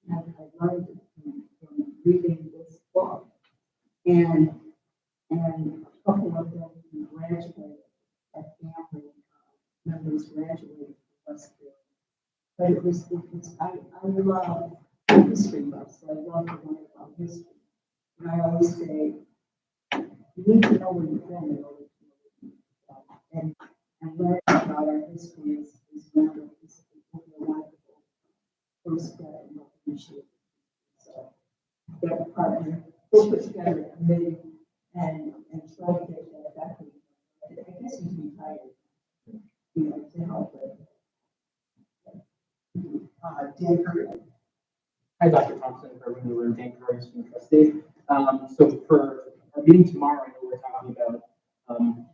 E: And I learned it from reading this book. And a couple of them graduated, that family members graduated from Westfield. But I love history books. I love to learn about history. And I always say, you need to know where you've been in order to know where you've gone. And learning about our history is one of the wonderful first step in appreciation. So that partner, we'll put together a committee and try to get that back. I guess he's retired, to help with.
C: Dan Curry.
G: Hi, Dr. Thompson, for everyone in the room, Dan Curry, student trustee. So for our meeting tomorrow, I know we're talking about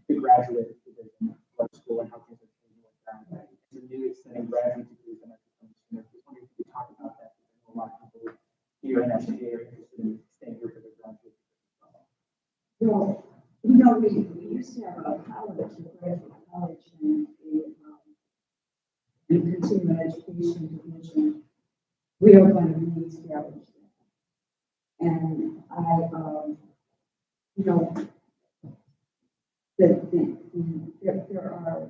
G: the graduate division of our school and how things are changing with that. The new extending graduate degrees that might be coming soon. I was wondering if you could talk about that, because I know a lot of people here in SGA are interested in staying here for their graduate degree.
E: Well, we used to have a college, a graduate college, and a continuing education division. We are going to reestablish that. And there are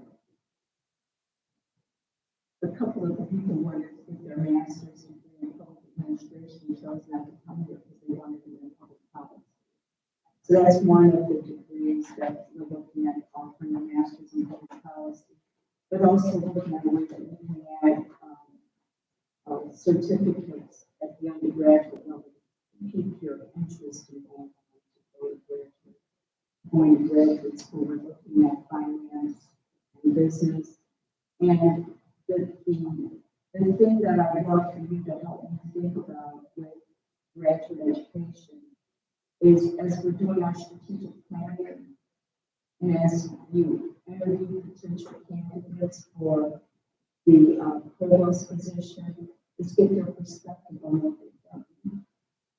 E: a couple of the people who wanted to get their master's degree in public administration chose not to come here because they wanted to be in public policy. So that's one of the degrees that we're looking at, offering a master's in public policy, but also looking at a way that we can add certificates at the undergraduate level to keep your interest in going to graduate graduates who were looking at finance and business. And the thing that I would love for you to help me think about with graduate education is as we're doing our strategic planning and as you interview potential candidates for the provost position, is get their perspective on what they've done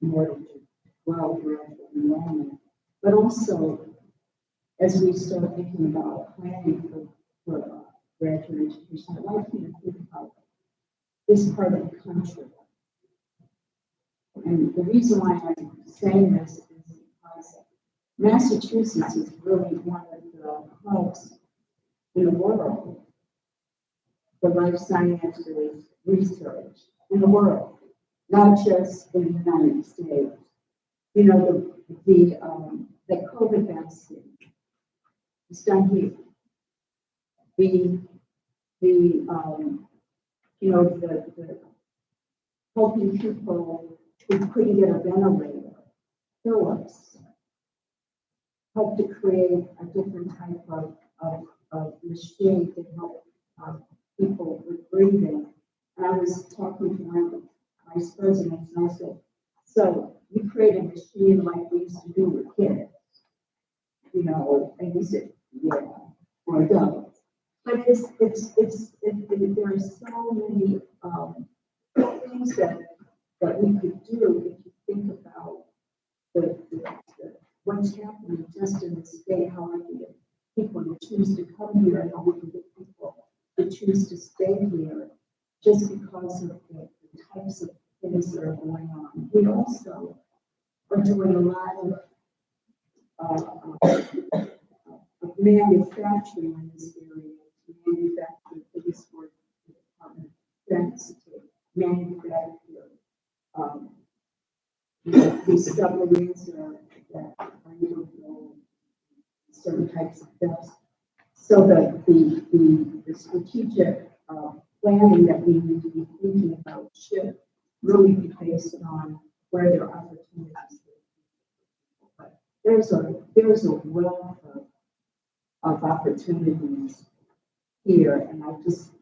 E: in order to grow graduate enrollment. But also, as we start thinking about planning for graduate education, I'd like you to think about this part of the country. And the reason why I'm saying this is because Massachusetts is really one of the hubs in the world for life sciences research in the world, not just in the United States. You know, the COVID vaccine is done here. The helping people who couldn't get a ventilator, Philips, helped to create a different type of machine to help people with breathing. And I was talking to one of the vice presidents and I said, so you create a machine like we used to do with kids, you know, and he said, yeah, for adults. But there are so many things that we could do if you think about what's happening just in the state, how we can get people to choose to come here and how we can get people to choose to stay here just because of the types of things that are going on. We also are doing a lot of manufacturing in this area, to manufacture things for the Department of Defense, to manufacture these submarines that are able to go certain types of depths. So that the strategic planning that we need to be thinking about should really be based on where there are opportunities. But there's a wealth of opportunities here, and I just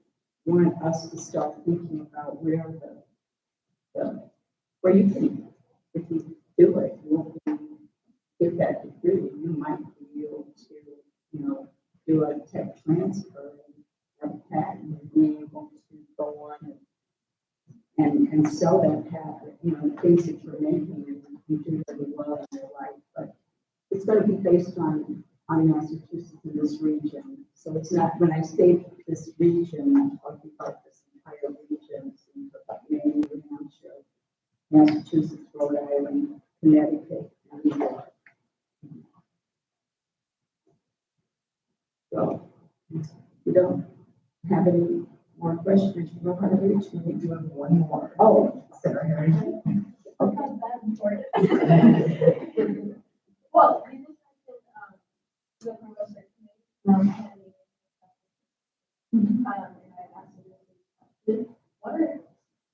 E: want us to start thinking about where you can, if you do it, you get that degree, you might be able to, you know, do a tech transfer and have a patent and be able to go on and sell that patent, you know, things that you're making and you do really well in your life. But it's going to be based on Massachusetts in this region. So it's not, when I say this region, I'm talking about this entire region, Maine, New Hampshire, Massachusetts, Rhode Island, Connecticut, and New York. So, we don't have any more questions. You know how to reach me. We do have one more. Oh, Sarah. Okay.
B: That's important. Well, we just mentioned the promotion committee. And I asked you, what are,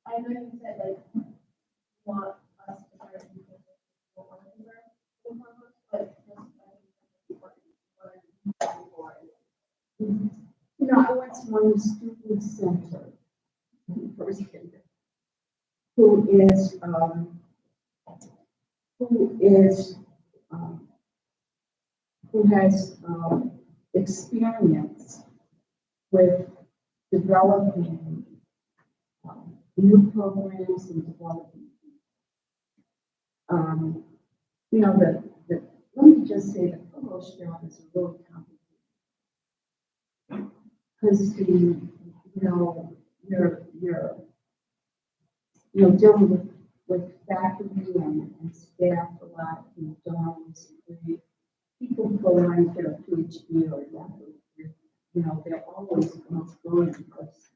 B: I know you said like, you want us to start using the hormones, but just
E: You know, I went to one student center first grader who has experience with developing new programs and developing. You know, let me just say the provost job is a little complicated. Because you're dealing with faculty and staff a lot in dorms. People go on for a PhD or whatever. You know, they're always the most growing person.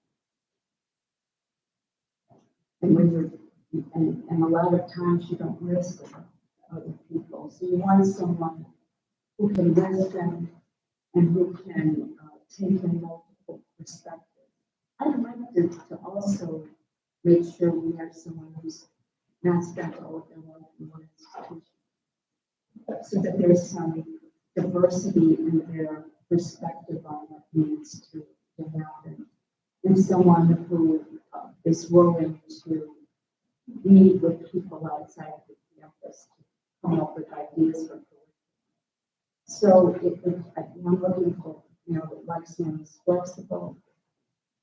E: And when and a lot of times you don't listen to other people. So you want someone who can listen and who can take in multiple perspectives. I'd like to also make sure we have someone who's not spent all of their life in one institution, so that there's some diversity in their perspective on what needs to happen. And someone who is willing to meet with people outside the campus to come up with ideas for curriculum. So I'm looking for, like someone who's flexible,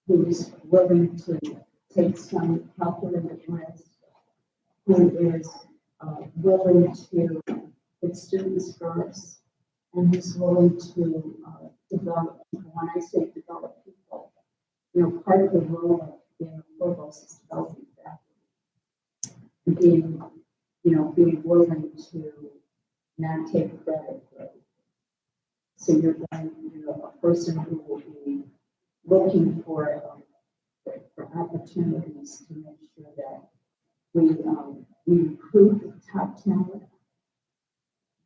E: who's willing to take some calculated risk, who is willing to put students first, and who's willing to develop people. When I say develop people, part of the role of being a provost is developing faculty. Being willing to not take credit for it. So you're going, a person who will be looking for opportunities to make sure that we recruit the top talent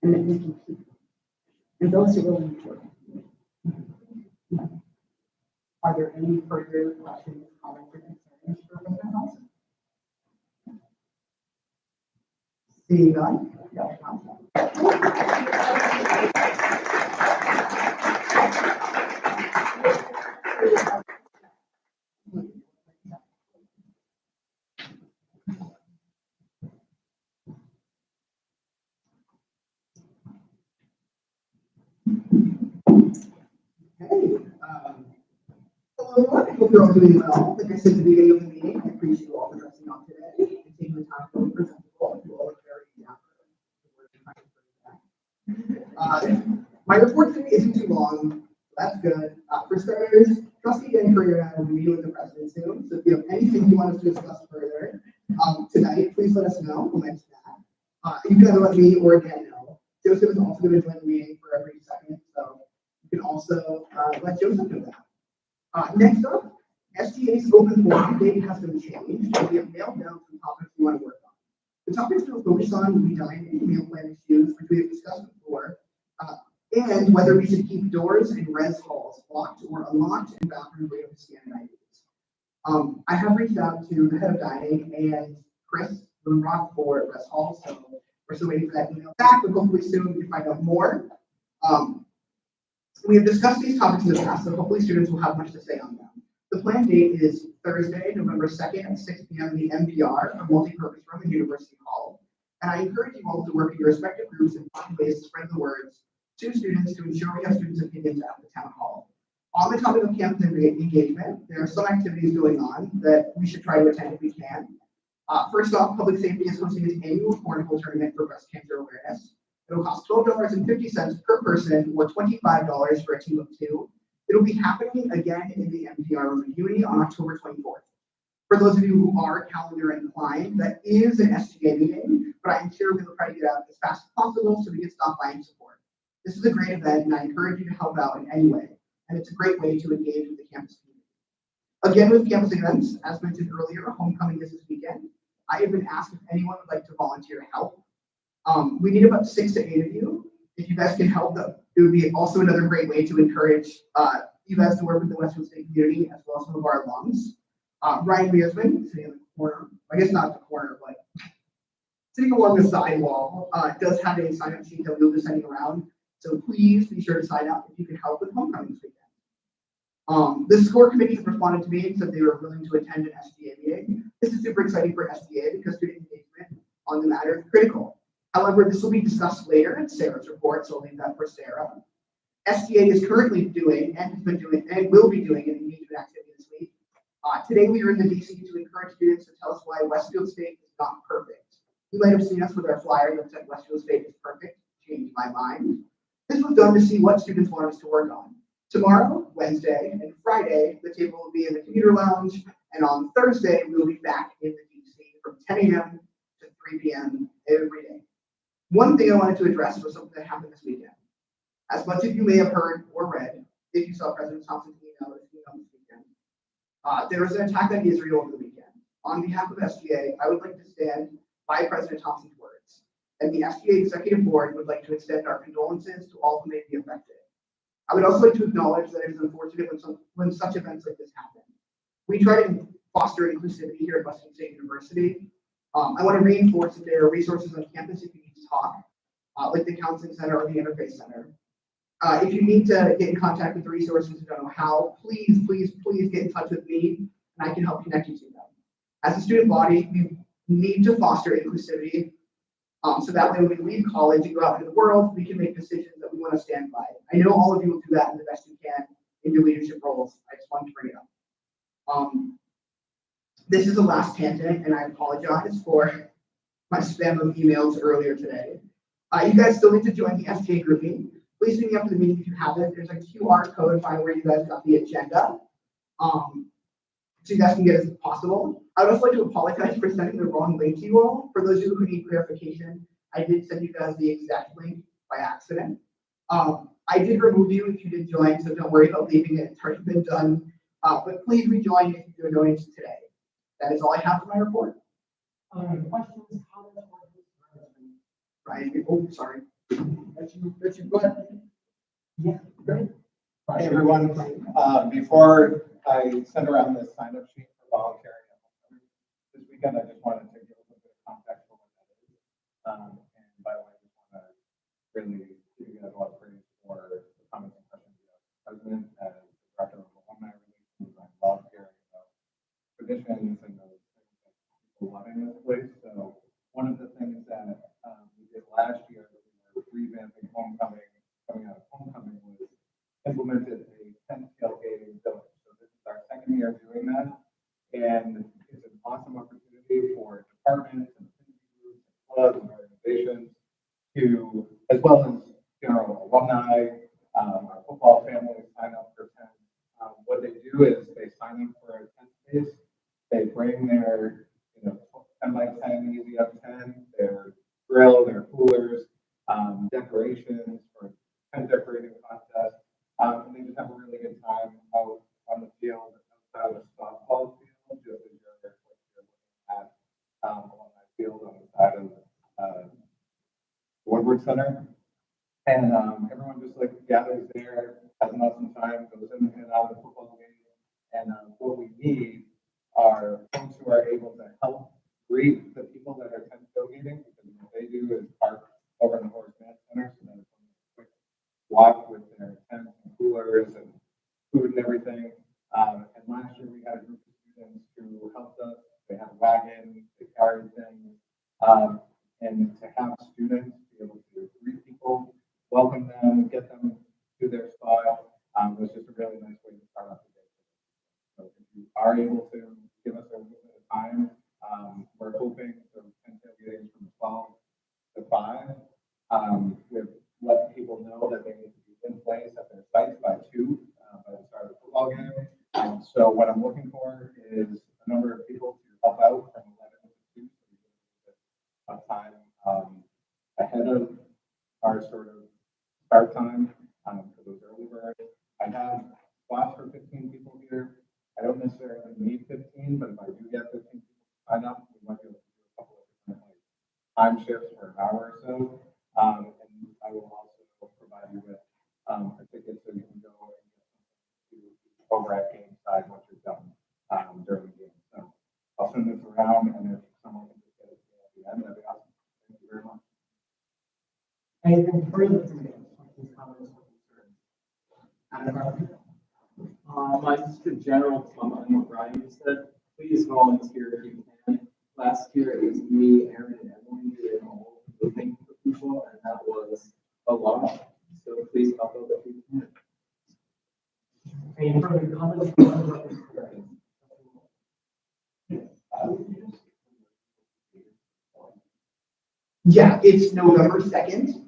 E: and that we can keep them. And those are really important.
C: Are there any further questions, comments, or concerns for President Thompson? Seeing none, Dr. Thompson. Hey, hello everyone, I hope you're all doing well. Like I said at the beginning of the meeting, I appreciate you all for dressing up today and taking the time to be presentable. You all look very dapper. My report today isn't too long, so that's good. For starters, Trustee Dan Courier and I will be meeting with the president soon, so if you have anything you want us to discuss further tonight, please let us know. We'll mention that. You can either let me or Dan know. Joseph is also going to join the meeting for every second, so you can also let Joseph know that. Next up, SGA's open forum date has been changed, and we have nailed down some topics we want to work on. The topics we'll focus on will be dining and meal plan issues, which we have discussed before, and whether we should keep doors in res halls locked or unlocked and bathrooms where you have to scan IDs. I have reached out to the head of dining and Chris Rock for res halls, so we're still waiting for that email back, but hopefully soon we can find out more. We have discussed these topics in the past, so hopefully students will have much to say on them. The planned date is Thursday, November 2nd at 6 p.m. in the MPR, a multi-purpose room in University Hall. And I encourage you all to work in your respective groups and find ways to spread the words to students to ensure we have students' opinions at the town hall. On the topic of campus engagement, there are some activities going on that we should try to attend if we can. First off, Public Safety is hosting its annual cornhole tournament for breast cancer awareness. It will cost $12.50 per person or $25 for a team of 2. It will be happening again in the MPR room in Uni on October 24th. For those of you who are calendar inclined, that is an SGA meeting, but I'm sure we will try to get out as fast as possible so we can stop by and support. This is a great event, and I encourage you to help out in any way, and it's a great way to engage with the campus community. Again, with campus events, as mentioned earlier, homecoming is this weekend. I have been asked if anyone would like to volunteer to help. We need about 6 to 8 of you. If you guys can help, it would be also another great way to encourage you guys to work with the Westfield State community as well as some of our alums. Ryan Mearsman, sitting in the corner, I guess not the corner, but sitting along the side wall, does have a sign-up sheet that we'll be sending around. So please be sure to sign up if you can help with homecoming this weekend. The score committee has responded to me and said they were willing to attend an SGA meeting. This is super exciting for SGA because student engagement on the matter is critical. However, this will be discussed later in Sarah's report, so I'll leave that for Sarah. SGA is currently doing and has been doing and will be doing an engagement activity this week. Today we are in the DC to encourage students to tell us why Westfield State is not perfect. You might have seen us with our flyer that said Westfield State is perfect, changed my mind. This was done to see what students want us to work on. Tomorrow, Wednesday, and Friday, the table will be in the commuter lounge, and on Thursday, we will be back in the DC from 10 a.m. to 3 p.m. every day. One thing I wanted to address was something that happened this weekend. As much as you may have heard or read, if you saw President Thompson's email this weekend, there was an attack on Israel over the weekend. On behalf of SGA, I would like to stand by President Thompson's words, and the SGA Executive Board would like to extend our condolences to all who may be affected. I would also like to acknowledge that it is unfortunate when such events like this happen. We try to foster inclusivity here at Westfield State University. I want to reinforce that there are resources on campus if you need to talk, like the Counseling Center or the Interface Center. If you need to get in contact with the resources, you don't know how, please get in touch with me and I can help connect you to them. As a student body, we need to foster inclusivity. So that way when we leave college and go out into the world, we can make decisions that we want to stand by. I know all of you will do that in the best you can in your leadership roles. I just wanted to bring it up. This is the last tangent, and I apologize for my spam of emails earlier today. You guys still need to join the SGA group meeting. Please meet me after the meeting if you haven't. There's a QR code by where you guys got the agenda. So you guys can get as possible. I would also like to apologize for sending the wrong link to you all. For those of you who need clarification, I did send you guys the exact link by accident. I did remove you if you did join, so don't worry about leaving it. It's already been done. But please rejoin if you're joining today. That is all I have for my report.
D: Questions, comments, or concerns?
C: Ryan, oh, sorry. Let you go ahead.
D: Yeah, great.
F: Hi, everyone. Before I send around this sign-up sheet for volunteering this weekend, I just wanted to give a little bit of context for what that is. And by the way, I just want to really give you guys a lot of praise for the comments and questions you have. President and Director of Alumni Relations, I'm volunteering about traditions and those things that people want in this place. So one of the things that we did last year that we were revamping homecoming, coming out of homecoming, was implemented a 10 tailgating village. So this is our second year doing that, and it's an awesome opportunity for departments and affinity groups and clubs and organizations to, as well as general alumni, our football families sign up for 10. What they do is they sign up for a 10 space. They bring their 10 by 10 easy up 10, their grill, their coolers, decorations for 10 decorating contest. And they just have a really good time out on the field, outside of the softball field, just as you're looking at alumni field on the side of Woodward Center. And everyone just gathers there, has an awesome time, goes in and out of the football game. And what we need are folks who are able to help greet the people that are tent tailgating, because what they do is park over in the Horace Mann Center, so that it's a quick walk with their tents and coolers and food and everything. And last year we had a group of students who helped us. They had a wagon, they carried things, and to have students be able to greet people, welcome them, get them to their spot, was just a really nice way to start off the day. So if you are able to give us a little bit of time, we're hoping the tent tailgating from 12 to 5. We've let people know that they need to be in place at their sites by 2 by the start of the football game. So what I'm looking for is a number of people to help out from 11 to 2, so we get a bit of time ahead of our sort of start time for those early birds. I have spots for 15 people here. I don't necessarily need 15, but if I do get 15 people sign up, we might be able to do a couple of different time shifts for an hour or so. And I will also provide you with a ticket so you can go and get something to over at game side once you're done during the game. So I'll send this around, and if someone can just get it at the end, that'd be awesome. Thank you very much.
D: Anything further from you? Questions, comments, or concerns? Adam,
G: Mine's just a general comment on what Brian said. Please volunteer if you can. Last year it was me, Aaron, and Emily doing all the things for people, and that was a lot. So please help out if you can.
D: any further comments, questions, or concerns?
C: Yeah, it's November 2nd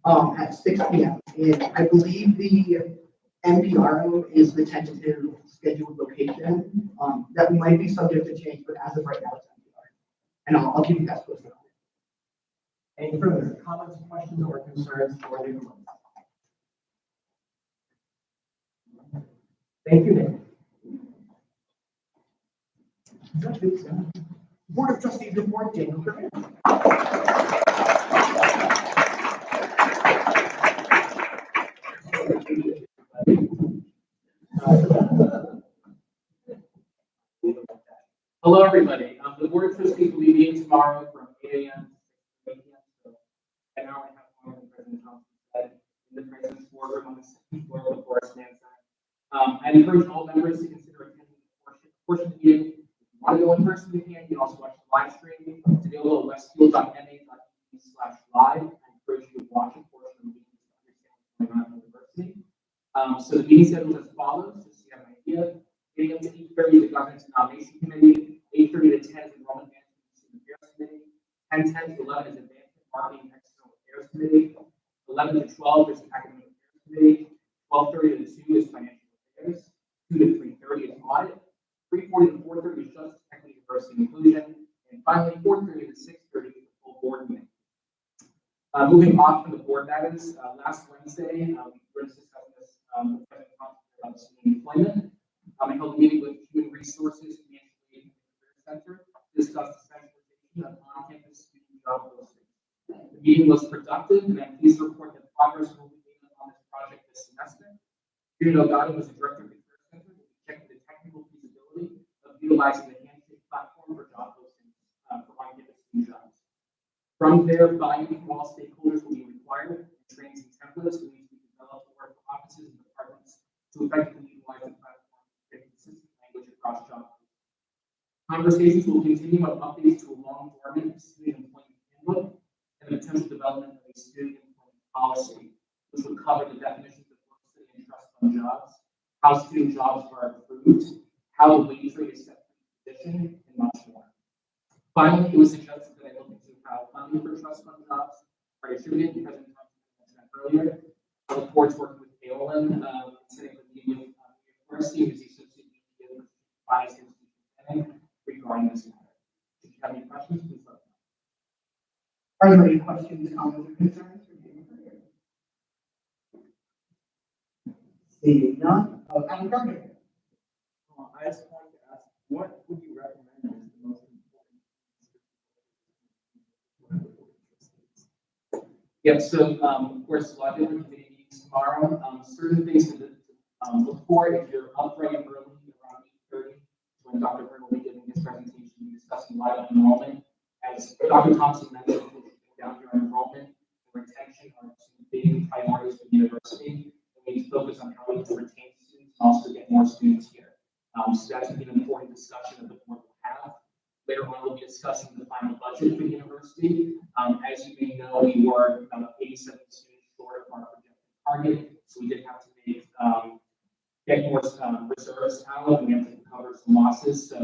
C: at 6 p.m. And I believe the NPR room is the tentative scheduled location. That might be subject to change, but as of right now, it's NPR. And I'll keep you guys posted on it.
D: Any further comments, questions, or concerns for the group? Thank you, Nick.
C: Board of Trustees report, Daniel Kermit.
G: Hello, everybody. The board of trustees will be meeting tomorrow from 8 a.m. to 6 p.m. So an hour and a half longer than President Thompson said. In the presence boardroom I encourage all members to consider attending a portion of the meeting. If you want to go in person, you can. You can also watch the live stream. It's available at westfield.ma.edu/live. I encourage you to watch a portion of the meeting to understand what's going on at the university. So the meeting schedule is as follows, just so you have an idea. 8 a.m. to 8:30 is the governance and nomination committee. 8:30 to 10 is enrollment management and student affairs committee. 10:10 to 11 is advancement marketing and external affairs committee. 11 to 12 is academic affairs committee. 12:30 to 2 is financial affairs. 2 to 3:30 is audit. 3:40 to 4:30 is justice, equity, diversity, and inclusion. And finally, 4:30 to 6:30 is the full board meeting. Moving off from the board matters, last Wednesday, we were discussing this with President Thompson about student employment. I held a meeting with Human Resources, Financial Aid, and Career Center to discuss the centralization of on-campus student job postings. The meeting was productive, and I'm pleased to report that progress will be made on this project this semester. Judy Delgado was the director of the Career Center, who checked the technical feasibility of utilizing the handshake platform for job postings for on-campus student jobs. From there, buy-in from all stakeholders will be required, and trainings and templates will need to be developed to work for offices and departments to effectively utilize the platform to create consistent language across job postings. Conversations will continue on updates to a long-dormant student employment handbook and the potential development of a student employment policy, which would cover the definitions of work study and trust fund jobs, how student jobs are approved, how the wage rate is set for each position, and much more. Finally, it was suggested that I look into how funding for trust fund jobs are distributed, because President Thompson mentioned that earlier. I look forward to working with Aolin, setting up a meeting with the university, who's the associate VP of Finance and Institutional Planning, regarding this matter. If you have any questions, please let me know.
C: Are there any questions, comments, or concerns for David? Seeing none, Madam Clerk.
D: I just wanted to ask, what would you recommend is the most important?
G: Yep, so of course, a lot of different committee meetings tomorrow. Certain things to look for if you're up bright and early around 8:30, when Dr. Byrne will be giving his presentation, discussing live enrollment. As Dr. Thompson mentioned, down here enrollment and retention are two big priorities for the university. We need to focus on how we can retain students and also get more students here. So that's going to be an important discussion that the board will have. Later on, we'll be discussing the final budget for the university. As you may know, we were about 87 students short of our projected target, so we did have to make get more reserves out, and we have to cover some losses. So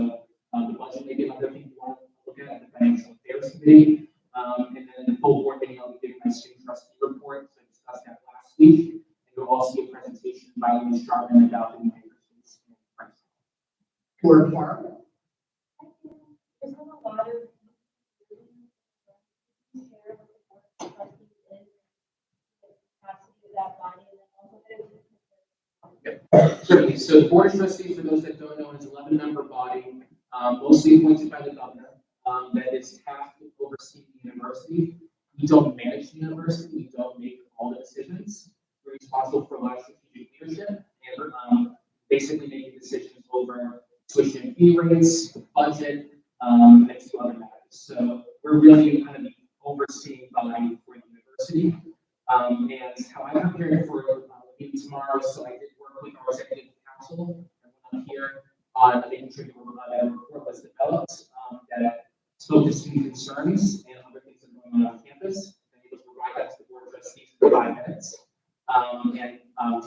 G: the budget may be another thing you want to look at the financial affairs committee. And then the full board meeting, I'll be giving my student trustee report. So I discussed that last week. And you'll also see a presentation by Ms. Sharman about the new universities in France.
C: Board tomorrow.
B: There's been a lot of share with the board trustees in the capacity of that body, and then also
G: Certainly. So the board of trustees, for those that don't know, is an 11-member body, mostly appointed by the governor, that is tasked with overseeing the university. We don't manage the university. We don't make all the decisions. We're responsible for a lot of strategic leadership and basically making decisions over tuition and fee rates, budget, and a few other matters. So we're really kind of the overseeing body for the university. And how I'm preparing for the meeting tomorrow, so I did work with our executive council, everyone here, on making sure that a report was developed that spoke to student concerns and other things that are going on campus. And able to provide that to the board of trustees in 5 minutes.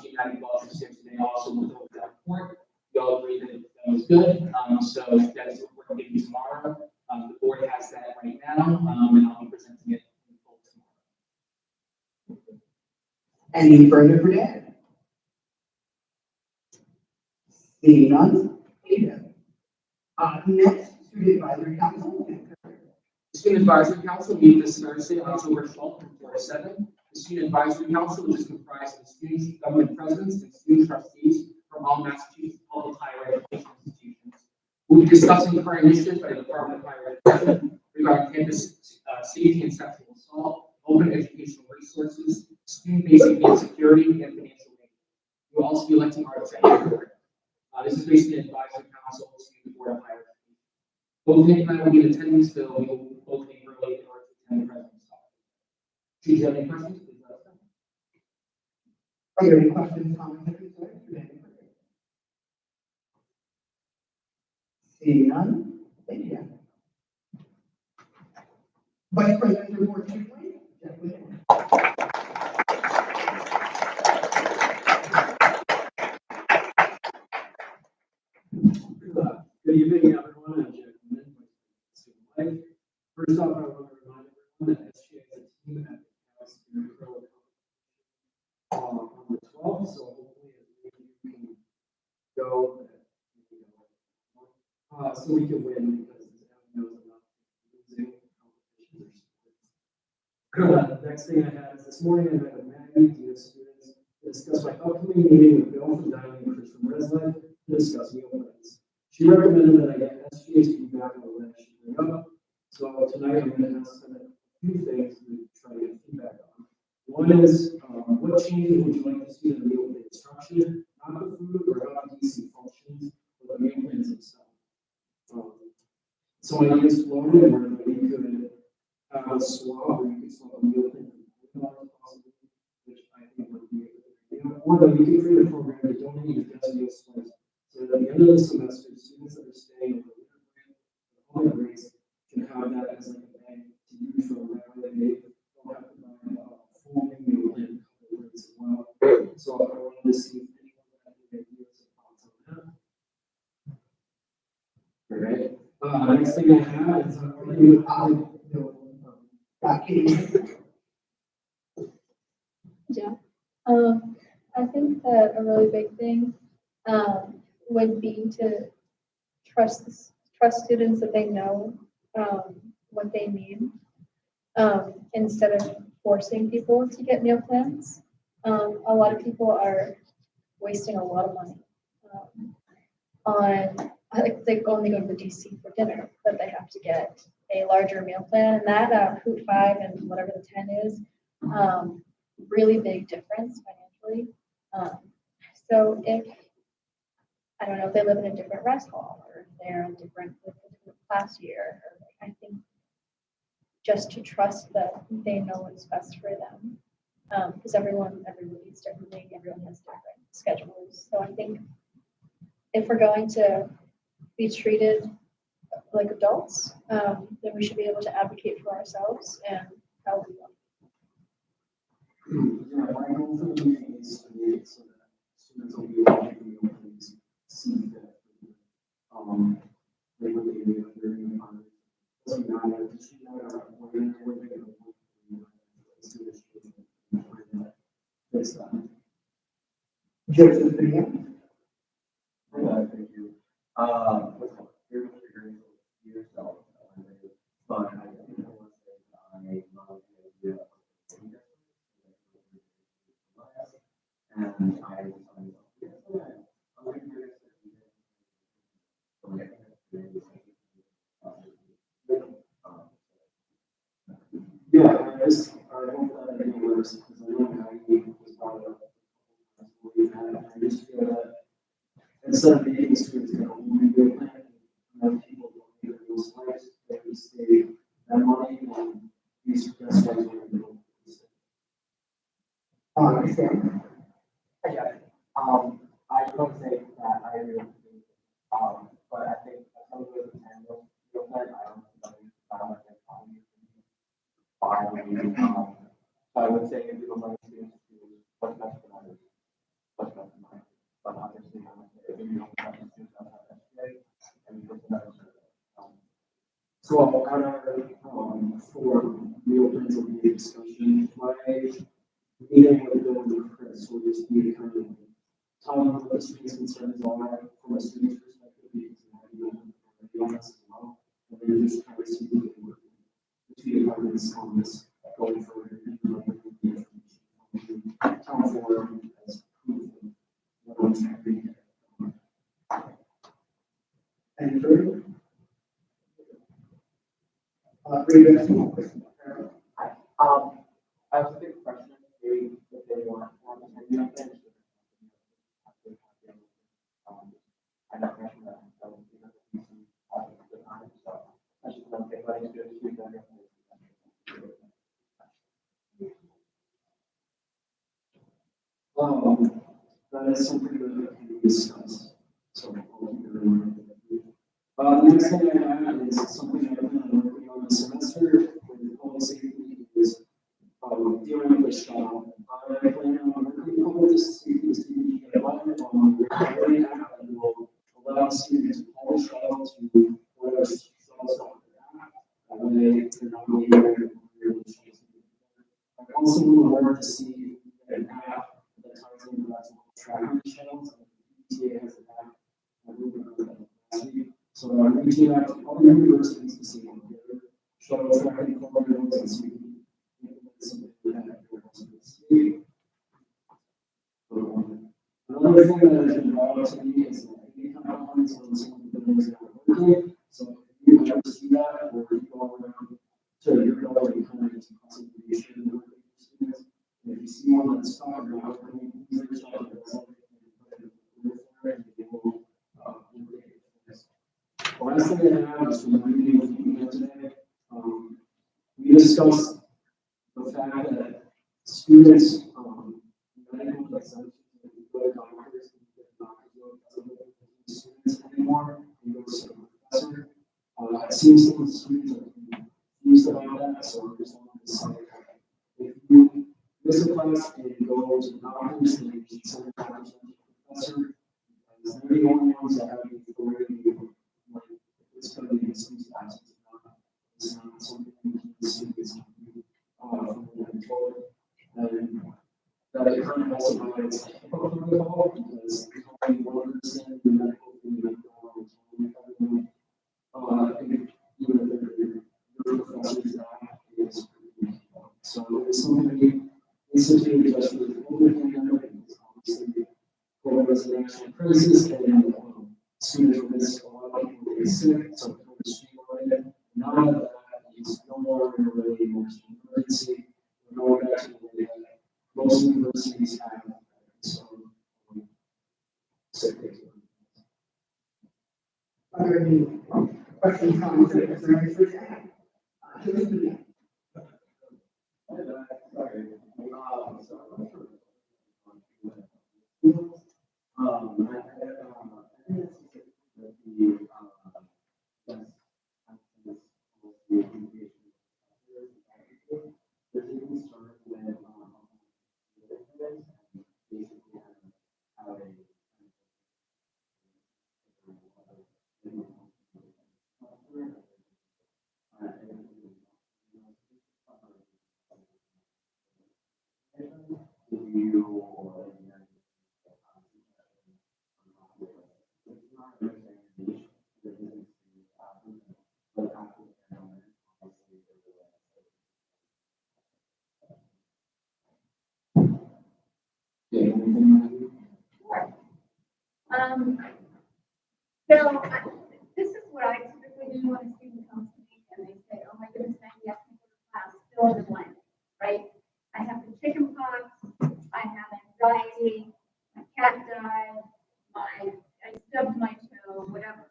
G: Team that involved here today also looked over that report. We all agree that that was good. So that is what we're getting tomorrow. The board has that right now, and I'll be presenting it in full tomorrow.
C: Any further for Dan? Seeing none, Ada. Next, Student Advisory Council.
G: The Student Advisory Council meet this Thursday, October 12th from 4 to 7. The Student Advisory Council, which is comprised of students, government presidents, and student trustees from all Massachusetts public higher education institutions. We'll be discussing current initiatives by the Department of Higher Education regarding campus safety and sexual assault, open educational resources, student basic need security, and financial aid. We'll also be electing our executive board. This is basically an advisory council to the Board of Higher Education. Both Nick and I will be in attendance, so we will both be early in order to attend the president's talk. Should you have any questions, please let us know.
C: Are there any questions, comments, or concerns for Dan? Seeing none, thank you. Vice President of Board Chief White, Jeff Whitman.
H: Good evening, everyone. I'm Jeff Whitman, Student Life. First off, I want to remind everyone that SGA is a team at the House Spirit Pro on the 12th, so hopefully as many of you can go, so we can win because as everyone knows about losing competitions or sports. Next thing I have is this morning I met with Maggie, dean of students, to discuss my upcoming meeting with Bill from Dining and Chris from Reslick to discuss meal plans. She recommended that I get SGA's feedback on what I should bring up. So tonight I'm going to ask them a few things to try to get feedback on. One is, what changes would you like to see in the meal plan structure? Not the food or how DC functions, but the meal plans themselves. So ideas floated where we could have a swap where you could swap a meal plan for $40 possibly, which I think would be a good idea. Or that we could create a program to donate your best meal slice. So at the end of the semester, students that are staying over the grades can have that as like a bank to use for whatever they don't have to buy a full meal plan as well. So I wanted to see if anyone had any ideas or thoughts on that. All right. Next thing I have is
B: Yeah. I think that a really big thing would be to trust students that they know what they need instead of forcing people to get meal plans. A lot of people are wasting a lot of money on like they only go to the DC for dinner, but they have to get a larger meal plan, and that Hoot 5 and whatever the 10 is, really big difference financially. So if I don't know if they live in a different rest hall or if they're in a different class year, or I think just to trust that they know what's best for them, because everyone eats differently, everyone has different schedules. So I think if we're going to be treated like adults, then we should be able to advocate for ourselves and how we want.
H: Yeah, my goal for the meeting is to make it so that students will be able to meal plans see that they would be able to bring on. So now I just
C: Joseph Video.
D: Thank you. You're figuring yourself, but I think I want to say I love the idea of and I
H: yeah, I hope that it works because I know how you was brought up. I just feel that instead of making students get a whole new meal plan, and people don't get those slices, they can save that money and these best ones are going to
C: Sam.
G: I got it. I don't say that I agree with you. But I think as someone who doesn't handle meal plan, I don't like that problem. So I would say if you don't like students to do what's best for others, what's best for mine. But obviously, I would say if you don't like students outside of SGA, and you go to another
H: So on our for meal plans will be a discussion. My meeting with Bill and Chris will just be kind of talking about what the students' concerns are from a student's perspective, because they have to on this as well. And then just kind of see if we can work with the two departments on this going forward. Town forum as proof of what I'm saying.
C: Any further? Previous question.
G: I was a big question, maybe if they want to do something. I know question that so the time, so I just want to think about it.
H: That is something that we discussed. So I'll keep it in mind. The next thing I have is something I plan on working on this semester with public safety is dealing with shuttle. I plan on working with public safety to get a button on the recovery app that will allow students to call the shuttle to where shuttles don't react. That way they're not waiting for I also want to see an app that ties into that tracking shuttles. PTA has an app. I really know that last week. So I'm reaching out to other universities to see if their shuttle tracking programs and see if we can implement something like that for the state. Another thing that has been brought up to me is the ID compliance on some of the buildings that are working. So if you ever see that, or you go around to your building, kind of get some consultation with students. And if you see one that's stuck or not working, please reach out to us. The last thing I have is from my meeting with you guys today. We discussed the fact that students, medical exemptions, go to doctors, students anymore, and go to some professor. I've seen some students are confused about that, so I just wanted to say, if you miss a class and you go to the doctors, then you should send a doctor to the professor. Because they're the only ones that have the authority to, like, it's going to be excused absence. It's not something the students can do from what I'm told. And that it kind of also violates the HIPAA protocol because there's only one person in the medical field everyone. I think even if your professor's that is pretty important. So it's something we instituted just for the COVID pandemic. Obviously, COVID was an actual crisis, and students were missing a lot of people getting sick, so it was streamlined. Now that is no longer really an emergency, we're going back to the way that most universities have. So, sick days.
C: Are there any questions, comments, or concerns for staff? Sorry.
B: So this is what I typically do when a student comes to me and they say, oh my goodness, Maggie, I can't go to class, fill in the blank, right? I have the chicken pox, I have anxiety, my cat died, I stubbed my toe, whatever.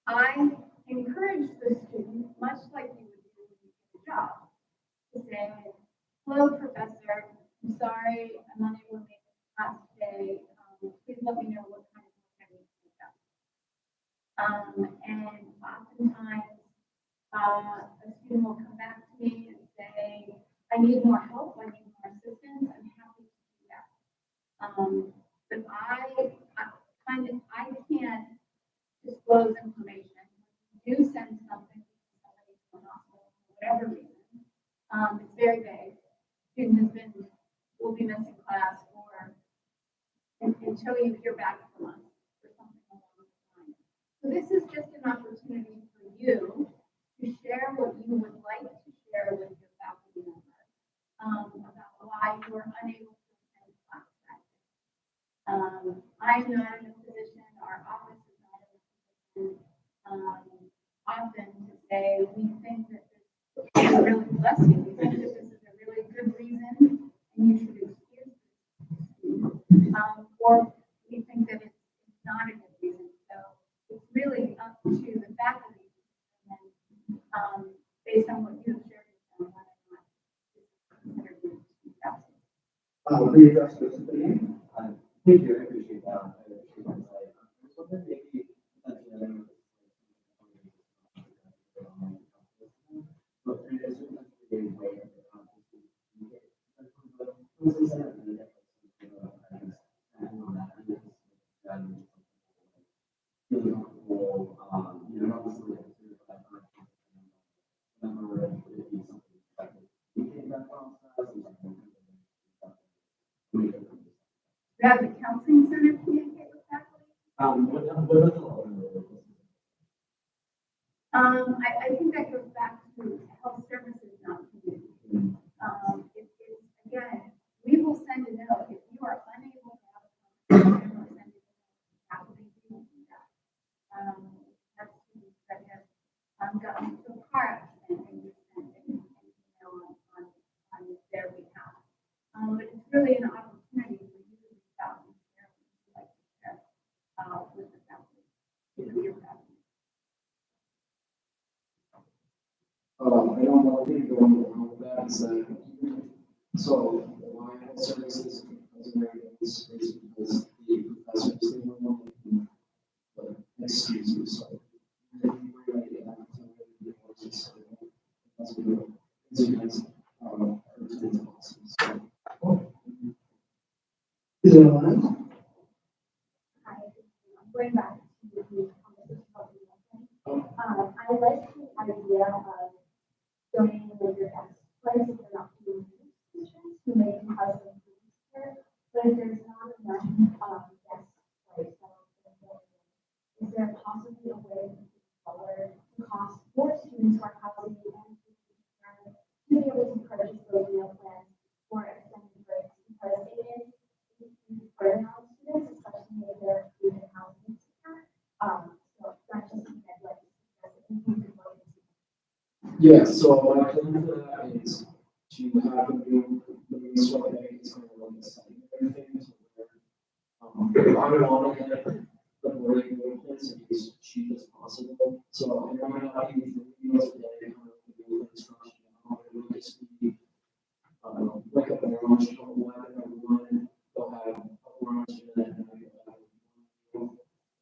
B: I encourage the student, much like you would do when you get a job, to say, hello, professor, I'm sorry, I'm unable to make class today. Please let me know what kind of work I need to do. And oftentimes, a student will come back to me and say, I need more help, I need more assistance, I'm happy to do that. But I can't disclose information. You do send something to somebody from the hospital for whatever reason. It's very vague. Student will be missing class until you hear back from us or something along those lines. So this is just an opportunity for you to share what you would like to share with your faculty members about why you are unable to attend class that day. I'm not in a position, our office is not in a position often to say we think that this is really bless you. We think that this is a really good reason and you should excuse it. Or we think that it's not a good reason. So it's really up to the faculty and based on what you have shared with them, whether or not it's considered
C: Readdress this again.
D: Thank you, I appreciate that. I appreciate that. I was wondering maybe potentially
H: What about the other?
B: I think that goes back to health services, not community. It's, again, we will send a note if you are unable to have a conversation or send it out, we will do that. That's students that have gotten into a car accident and we send an email on their behalf. But it's really an opportunity for you to reach out and share what you'd like to share with the family, with your family.
H: I don't know if you're going along with that, is that, so, why health services doesn't make any space because the professors, they don't want to, like, excuse me, so. If you were ready to act, the courses, that's what we're, it's against, our students' policies, so.
C: Is there anyone else?
B: Hi, I'm going back to the conversation about the election. I like the idea of donating with your best place if they're not doing students who may have some students there. But if there's not enough guest place, is there possibly a way to lower the cost for students who are housing and to be able to purchase those meal plans for extended breaks? Because it is burden on students, especially if they're in housing. So that's just something I'd like to suggest if you could look into.
H: Yeah, so my plan for that is to have them do the resource that is going to run the site and everything. So where, I want to get the boarding meal plans to be as cheap as possible. So I might not use the meals today, kind of the meal instruction. It will just be like a lunch, one, they'll have a lunch and then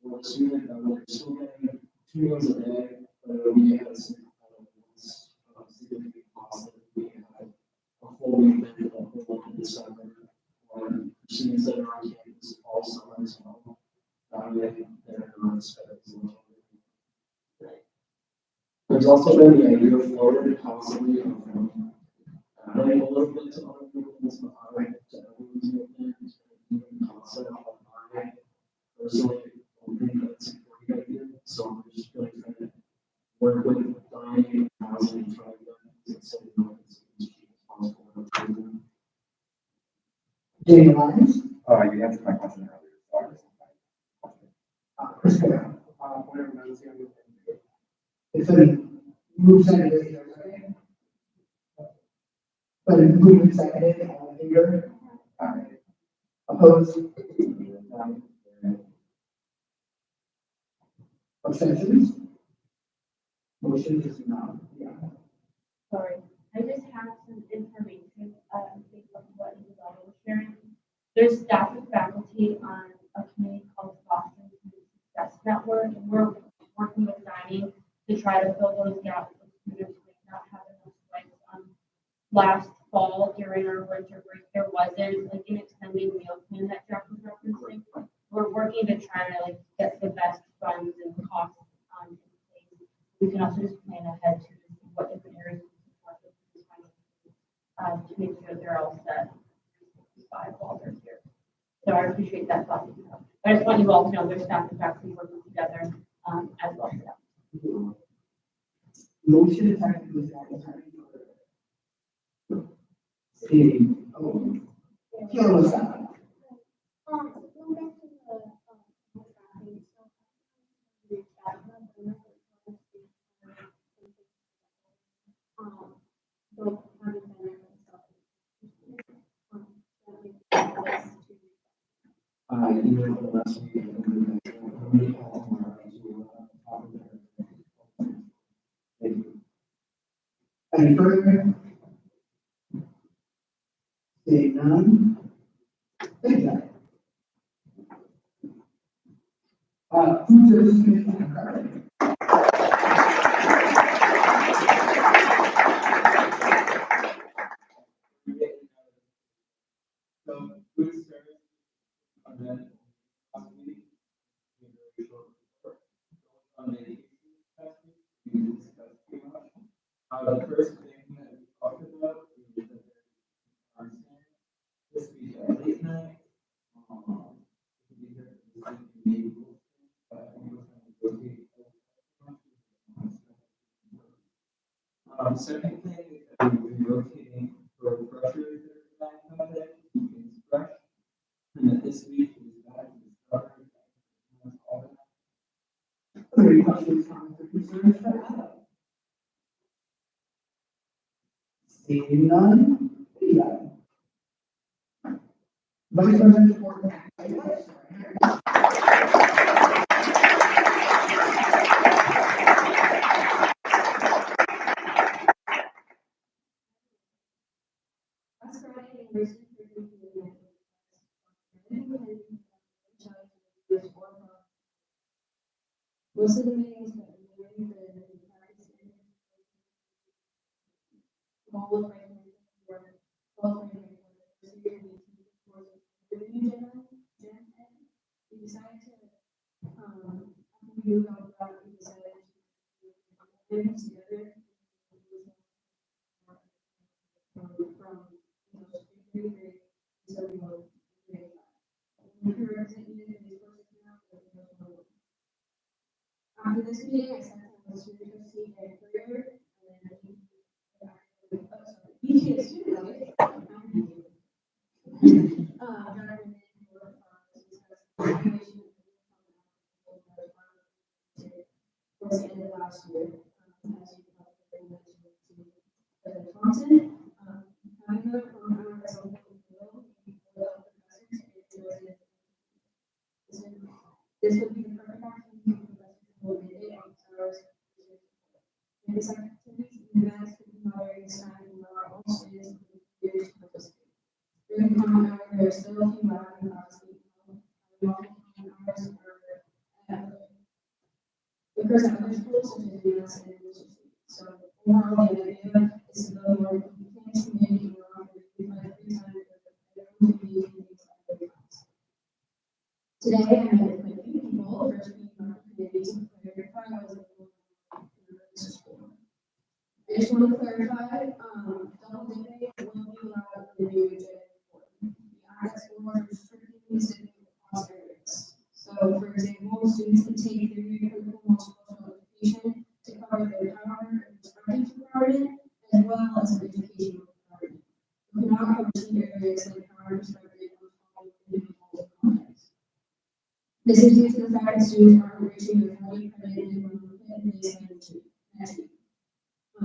H: we're assuming that we're still getting 2 meals a day, but it'll be at a significant cost that we have a full weekend of the whole month of December, or students that are on campus all summer as well. They're not spending as much. There's also been the idea floated possibly of adding a little bit to other movements, but I like to everyone's movement, even concept of I personally don't think that's a great idea. So I'm just really trying to work with dining and housing and try to get something as cheap as possible.
C: Jamie Lyons?
F: You answered my question earlier, so I was.
C: Chris Taylor?
G: Whatever knows you.
C: It's been moved seconded, is there a second? But it's moved and seconded, all in favor? Aye. Opposed? Abstentions? Motion is not, yeah.
B: Sorry, I just have some information, based on what Isabella was sharing. There's staff and faculty on a committee called Boston Student Success Network, and we're working with dining to try to fill those gaps with students who may not have enough space. Last fall during our winter break, there wasn't like an extended meal plan that Jack was referencing. We're working to try to like get the best funds and costs in place. We can also just plan ahead to see what different areas we can work with to make sure they're all set by while they're here. So I appreciate that thought. But I just want you all to know there's staff and faculty working together as well for that.
C: Motion is seconded, Steve, oh, Kayla was that?
B: Going back to the staffing, so reach out, both having been and stuff.
H: Email the last week and then call tomorrow to talk about it. Thank you.
C: Any further? Seeing none? Thank you. Food service committee and priority.
F: So, food service, and then possibly, very short report. On the testing, we discussed too much. The first thing that we talked about is that there are this week at late night. Maybe
D: Second thing, we'll be rotating for refreshers that are coming in, keep things fresh. And that this week is back to discovery. That's all.
E: Are there any questions, comments, or concerns for Adam? Seeing none, yeah. Vice President for Athletics.
B: Last Friday, University of most of the meetings that we were in the practice all of my we decided to move on about we decided to live together from so we will after this meeting, I sent them a student trustee and career, and then student towards the end of last year, as you probably mentioned to Thompson, having her from our own this would be the perfect opportunity for us to hold midday hours. And this activities and events could be moderated this time and allow all students and peers to participate. During the common hour, there are still a few lacking hours. Because other schools such as US and universities. So overall, the idea is to build more community community around free time for everyone to be in these other times. Today, I met with my few people, first being opportunities and clarify what was the school. I just want to clarify, double dipping will be allowed in the new agenda. The access board is restricting dipping across areas. So, for example, students can take their new critical multicultural education to cover their power and perspective requirement, as well as an educational requirement. We cannot cover key areas like power, perspective, and individual context. This is due to the fact that students aren't reaching their fully accredited minimum baseline next week. I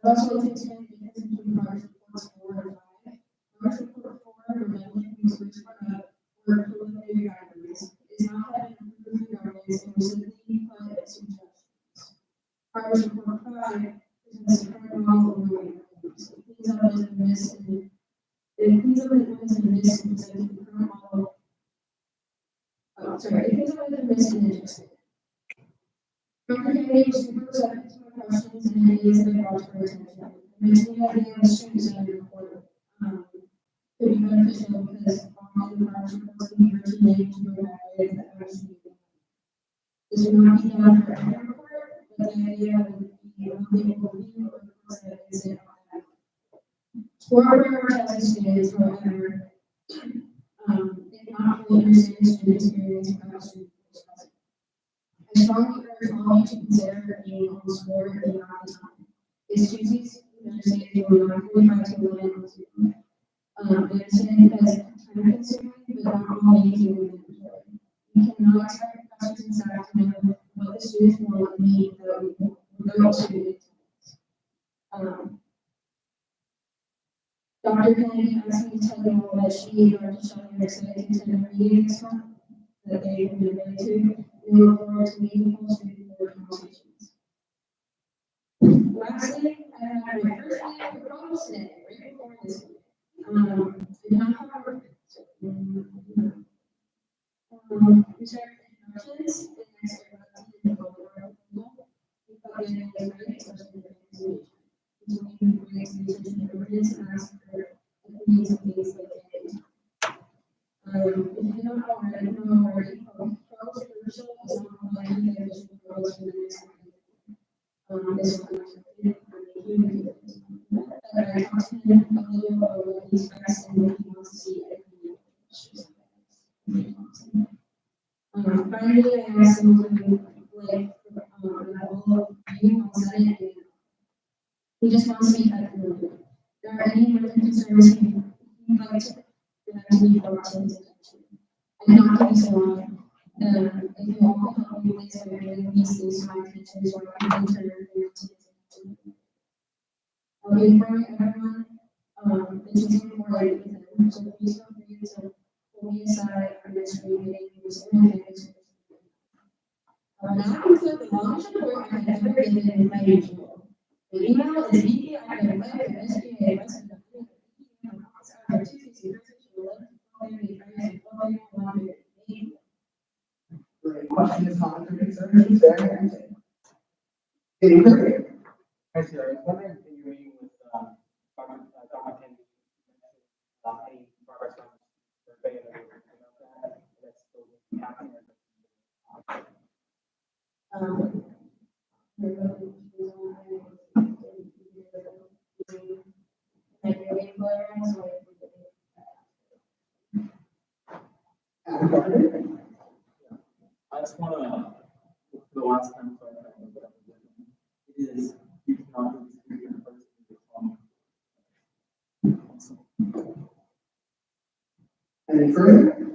B: also want to extend the difference between progress reports 4 and 5. Progress report 4 remembering research or preliminary guidelines is not that it improves the governance and will simply put suggestions. Progress report 5 presents the current model of learning. It cleans up what has been missed and presenting the current model. It cleans up what has been missed and adjusted. Dr. Kennedy was super receptive to my questions and ideas that I brought to her attention. I mentioned the idea of a student center report could be beneficial because often the progress reports can be routine to evaluate the average student. This would not be done for every report, but the idea would be a monthly review of reports that is in on that. For prioritizing students, however, they cannot fully understand student experience without student present. I strongly urge all of you to consider being on the sport and not the time. It's Tuesdays, Thursdays, or not 45 to 11 to I understand that it's time consuming, but not all meetings are mandatory. We cannot expect professors and staff to know what the students want and need without student attendance. Dr. Kennedy asked me to tell you all that she and Dr. Shelby are excited to attend a meeting this month that they have been invited to. We look forward to meaningful student board conversations. Lastly, I had my first meeting with proposals today, right before this meeting. I did not have a perfect. We started introductions, and I started in the proposal. We thought the idea was great, especially the presentation. So we can bring some attention to governance and ask for opinions and things like that. If you did not already know already, proposal commercial is not likely the official proposal for the next one. This will be accepted I talked to him a little about what he expects and what he wants to see at the finally, I asked him to like all of you on Senate He just wants to be at the moment. There are any emergent concerns he'd like to be brought to his attention. I'm not going to be so long. If you all can help me please by bringing these things to my attention, so I can turn everything to his attention. Informing everyone, this is important with him, so please feel free to pull me aside for this meeting. Now conclude the longest report I have ever given in my usual. The email is SGA
C: Great questions, comments, or concerns, very good. Any further?
G: Hi, Sarah. I was wondering if you're meeting with, Dr. Kennedy, any progress on the survey and everything about that? That's still happening.
C: Adam Gardner?
F: I just wanna, for the last time, so I don't know what I'm doing, is you cannot do this in person.
C: Any further?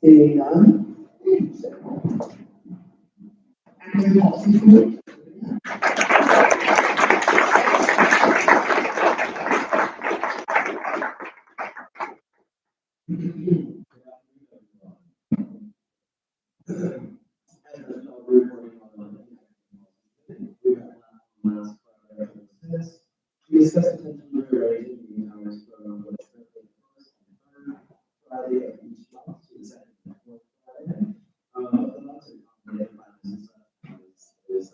C: Seeing none? Active policy committee?
D: We discussed potentially rearranging the hours from what's currently the first and third Friday of each month to the second and fourth Friday. The months are accommodated by business is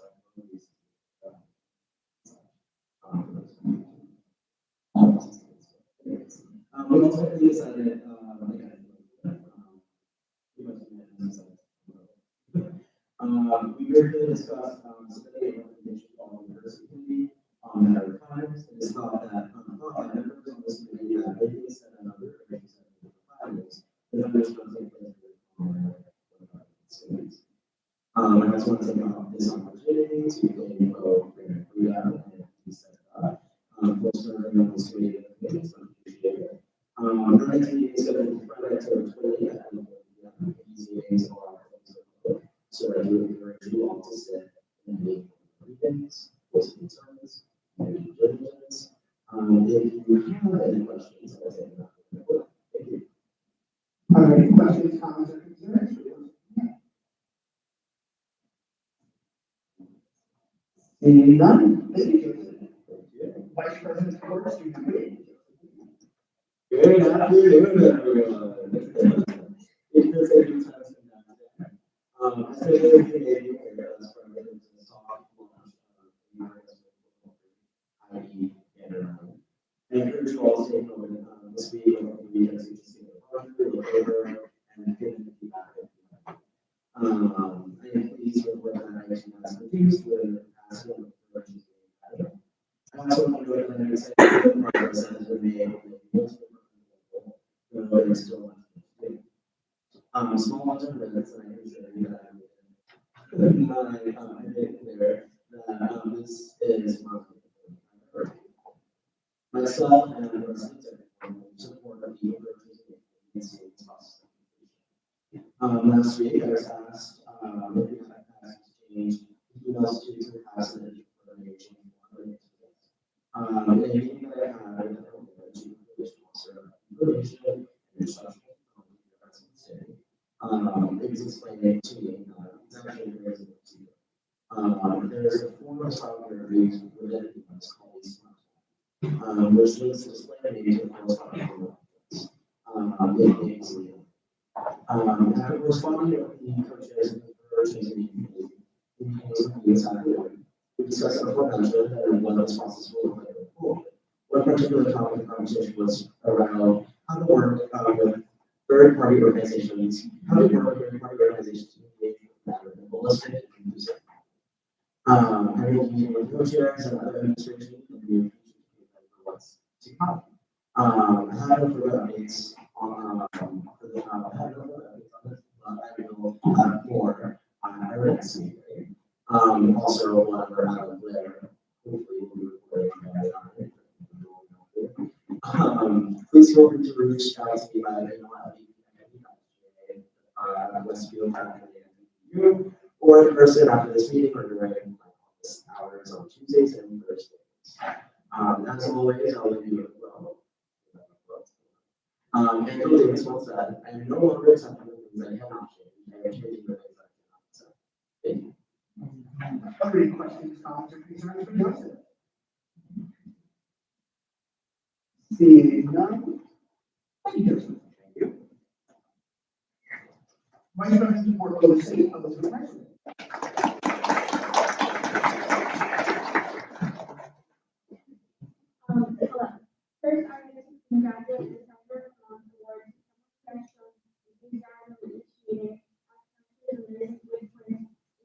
D: we also decided, we briefly discussed submitting a recommendation on the university committee on that times. It is thought that members on this committee that maybe set another arrangements for 5 years. The members will take place I just want to take this opportunity to get info and free out and set up. For serving on this committee, it's appreciated. Our next meeting is going to be Friday, October 20th at 11 p.m. Easy days are so I do encourage you all to sit and make briefings, voice concerns, and diligence. If you have any questions, I'll take them. Thank you.
C: Are there any questions, comments, or concerns? Seeing none, thank you. Vice President Court, Student Committee.
D: Good afternoon, everyone. It's the second time since I said that Canadian areas from the talk i.e. and I encourage you all to take over this week of the week as you just look over and get the feedback. I am pleased with what I actually has produced with asking the questions. I also want to go ahead and say the progress that has been made with multiple people, though there's still much to do. Small ones are minutes, and I consider that I made clear that this is my priority. Myself and the residents support the approaches in state's cost. Last week, I was asked if we had passed change email students who passed an information on the meeting that I had with the chief of sponsor information and instruction it was explained to me it's actually very simple. There's a form of software reviews within what's called which links display the name to the corresponding it makes after responding to the co-chairs of the purchasing committee, we discussed the aforementioned and one responses were available. One particular topic of conversation was around how to work with third-party organizations, how to work with third-party organizations to engage with that in a holistic and inclusive. I will be meeting with co-chairs and other administration and the what's to come. I have no further updates on for the I have no further updates on this, but I will have more on our next meeting. Also, whatever
H: feel free to reach out to me by email at Westfield or in person after this meeting or during office hours on Tuesdays and Thursdays. As always, I'll leave you with well. And building this one said, I am no longer accepting the things I cannot change. I am changing the things I cannot accept. Thank you.
C: Are there any questions, comments, or concerns for Joseph? Seeing none. Thank you, Joseph. Thank you. Vice President for Closed City, Elizabeth President.
B: Hello. First, I would like to congratulate the Center on the award professional design initiated in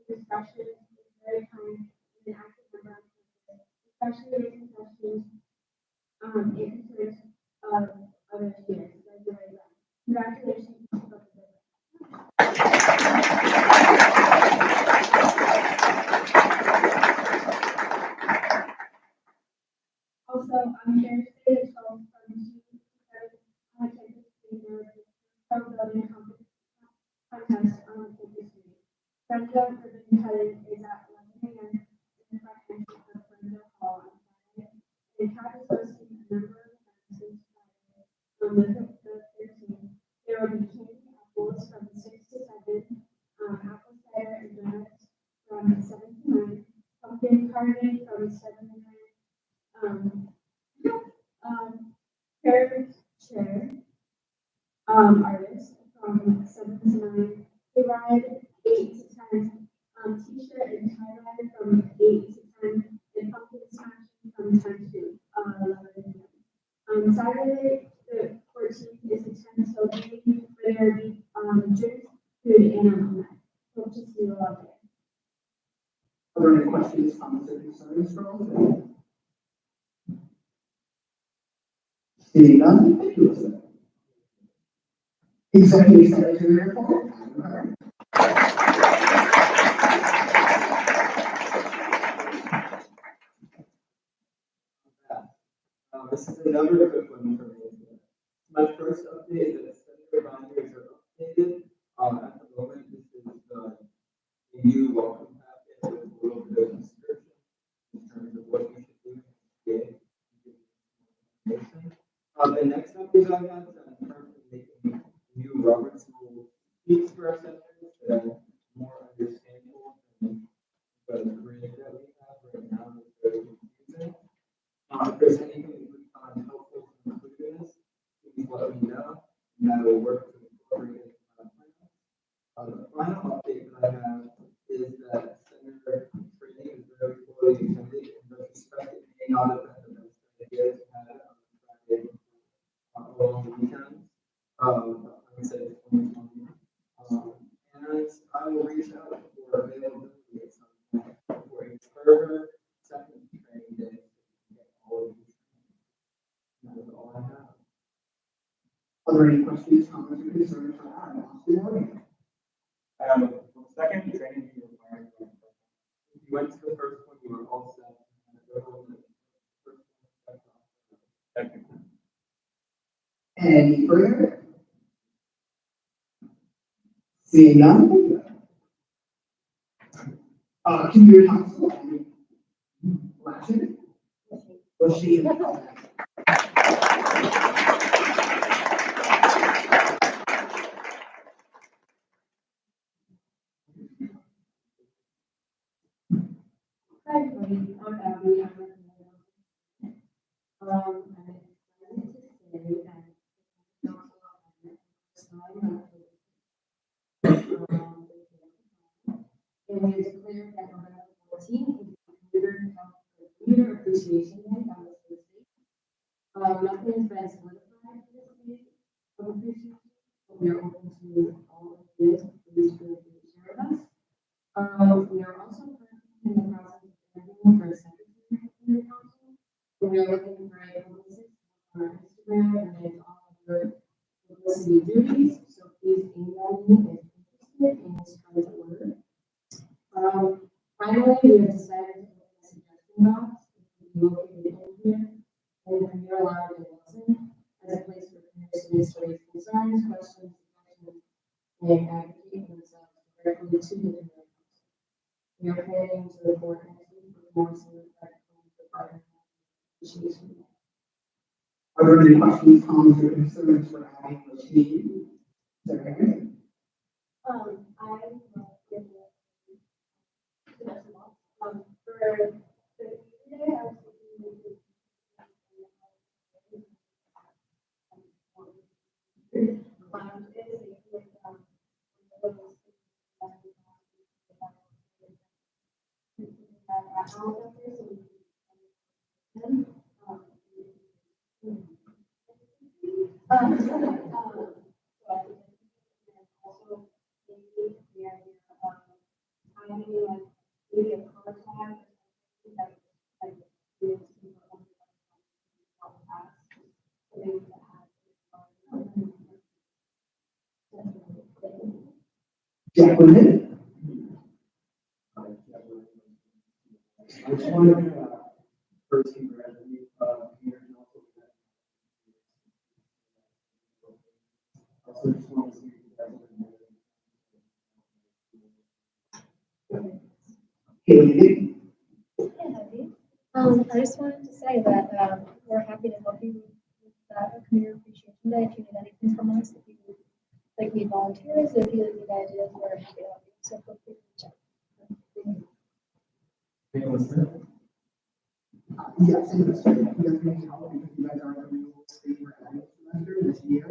B: discussion is very kind and an active member of the especially raising questions and concerns of other students. So you're very well. Congratulations. Also, on Thursday, the 12th from 2 to 7, I participated in the pro building contest on campus street. Friendship Ribbon Cutting is at 11 a.m. in the front entrance of Friendship Hall on Friday. And CAP is hosting a number of events since Friday on the 13th. There will be candy apples from 6 to 7, apple cider and donuts from 7 to 9, pumpkin carving from 7 to 9. Chair artist from 7 to 9, they ride 8 to 10, t-shirt and tie ride from 8 to 10, and pumpkin smashing from 10 to 11 p.m. Saturday the 14th is the 10th so meeting where there will be drinks, food, and alumni. Hope to see you all there.
C: Are there any questions, comments, or concerns for all? Seeing none, thank you, Elizabeth. Executive Secretary report.
F: This is another quick one for me. My first update is that center boundaries are updated. At the moment, this is the new welcome packet with a little bit of description in terms of what you should do to get information. The next update I have is in terms of making new Robert's rule speaks for our centers that are more understandable than the grid that we have right now is very confusing. If there's anything that we find helpful to include in this, please let me know, and I will work to incorporate it in my plans. The final update that I have is that center training is very poorly attended in retrospect. It may not have been the best idea to have it on Friday along the weekends. I would say it's 2020. And I will reach out for availability at some point for a further second training day. That is all I have.
C: Are there any questions, comments, or concerns for Adam?
F: Second training you required. If you went to the first one, you were all set.
C: Any further? Seeing none? Community council, any action? Was she in the comment?
E: Hi, everybody. I'm Abby. I'm with the I'm excited to say that the council on first time and we declared that November 14th is Commuter Appreciation Day on the state. Nothing has been solidified for this day of appreciation, but we are open to all of this. Please feel free to share with us. We are also in the process of interviewing for a secretary for the council. We are looking for a publicist on our Instagram and then all other publicity duties. So please email me if interested in this kind of order. Finally, we have decided to open a suggestion box, which will be located in here, and we are allowed in Wilson as a place for they advocate themselves directly to the community. We are heading to the board next week with more significant department appreciation.
C: Are there any questions, comments, or concerns for adding the team? Is there any?
B: I will give you the best of all. For the today, I was thinking we could cloud is with also maybe the idea of timing, like maybe a color tag that like gives people something that has
C: Jacqueline?
H: I just wanted to first congratulate Peter and also also just want to see you guys
C: Katie?
I: I just wanted to say that we're happy to help you with that Community Appreciation Day. If you need anything from us, if you need volunteers, if you need ideas, we're happy to help you. So feel free to reach out.
C: Yes, and that's right. You guys may need help because you guys are the renewal state for annual semester this year.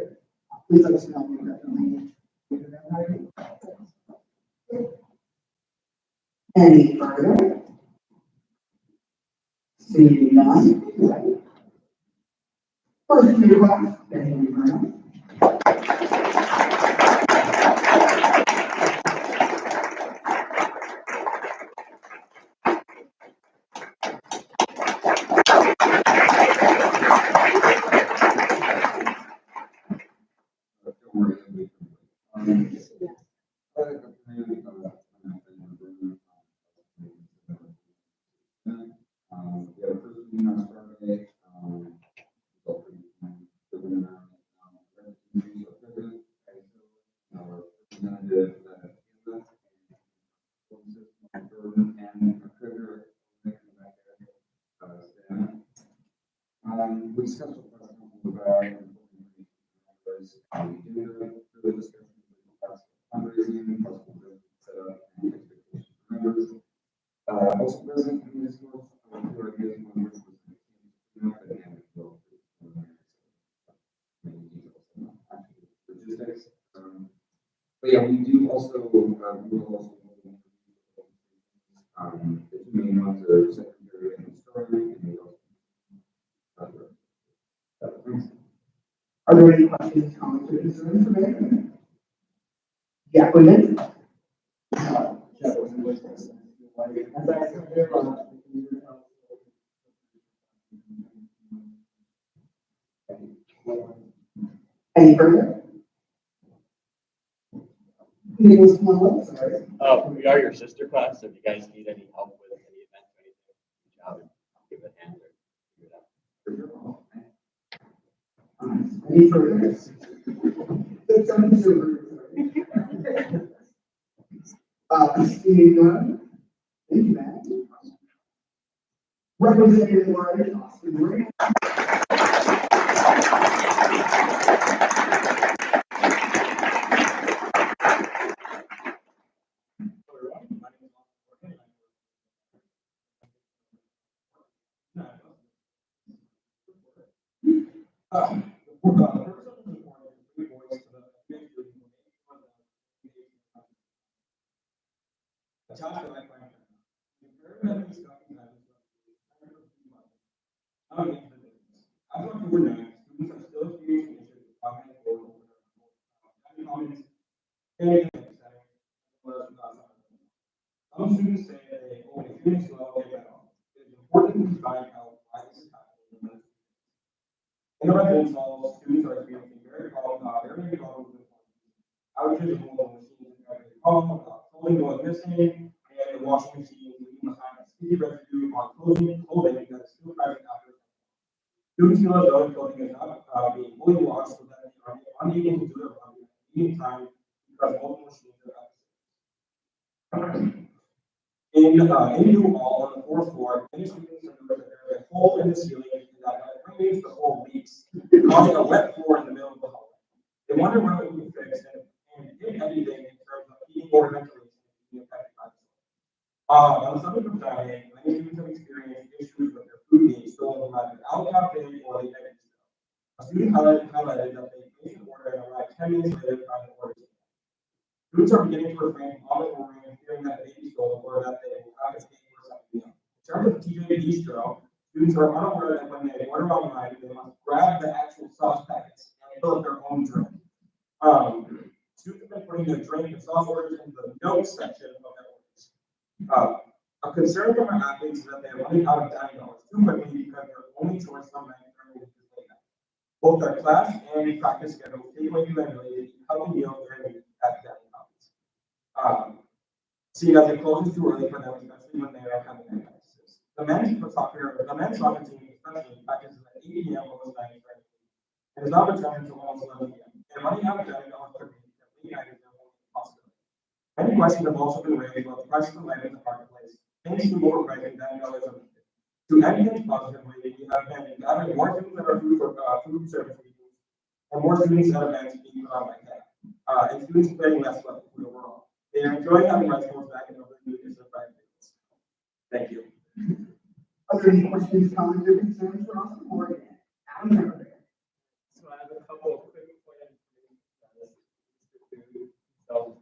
C: Please let us know. We definitely do that. Any further? Seeing none. First year class, thank you very much.
J: We discussed with the about fundraising, possible setup, and expectations for members. Also present in this course, your ideas on which was logistics. But yeah, we do also, we will also the two main ones are secondary and historic, and we also
C: Are there any questions, comments, or concerns for me? Jacqueline? Any further? Nicholas, come on up, sorry.
K: We are your sister class, so if you guys need any help with any events or anything, reach out and give it a hand or figure it out.
C: Any further? Seeing none. Thank you, Matt. Representative Larry Austin Ray.
J: Some students say they only finish well, they get on. It is important to find out why this is happening. In the residence halls, students are experiencing very problems with outages of mobile machines and clothing going missing, and the washing machine leaving behind a sticky residue on clothing that is still present after. Students feel as though the clothing is not being fully washed, so that they are unable to do their laundry at any time because multiple machines are out. In New Hall on the fourth floor, many students are noticing that there is a hole in the ceiling and that when it rains, the hole leaks, causing a wet floor in the middle of the hallway. They wonder what it can fix and if anything in terms of heating or ventilation being affected by this. On the subject of dining, many students have experienced issues with their food being stolen by the out cafe or the exit. A student highlighted that they placed an order and arrived 10 minutes later by the order. Students are beginning to refrain from ordering and fearing that they be stolen or that they will have to pay for something else. In terms of TJ Bistro, students are unaware that when they order online, they must grab the actual sauce packets and fill up their own drink. Students have been putting their drink and sauce orders in the notes section of their orders. A concern from our athletes is that they are running out of dining dollars too quickly because their only choice some nights during the week is late night. Both their class and practice schedules take away from their ability to eat healthy meals during the week at dining houses. Seeing as it closes too early for them, especially when they are having night practices. The men's soccer team especially practices at 8 p.m. most nights during the week and is not returning until almost 11 p.m. And running out of dining dollars per week because late night is their only possibility. Many questions have also been raised about the prices of items in the marketplace. Things to overpricing dining dollars a week. To end things positively, we have been gathering more students at our food service meetings and more students at events being put on by CAP. And students spending less money overall. They are enjoying having bicycles back in the community of private business. Thank you.
C: Are there any questions, comments, or concerns for us or Adam?
G: So I have a couple of quick points. So,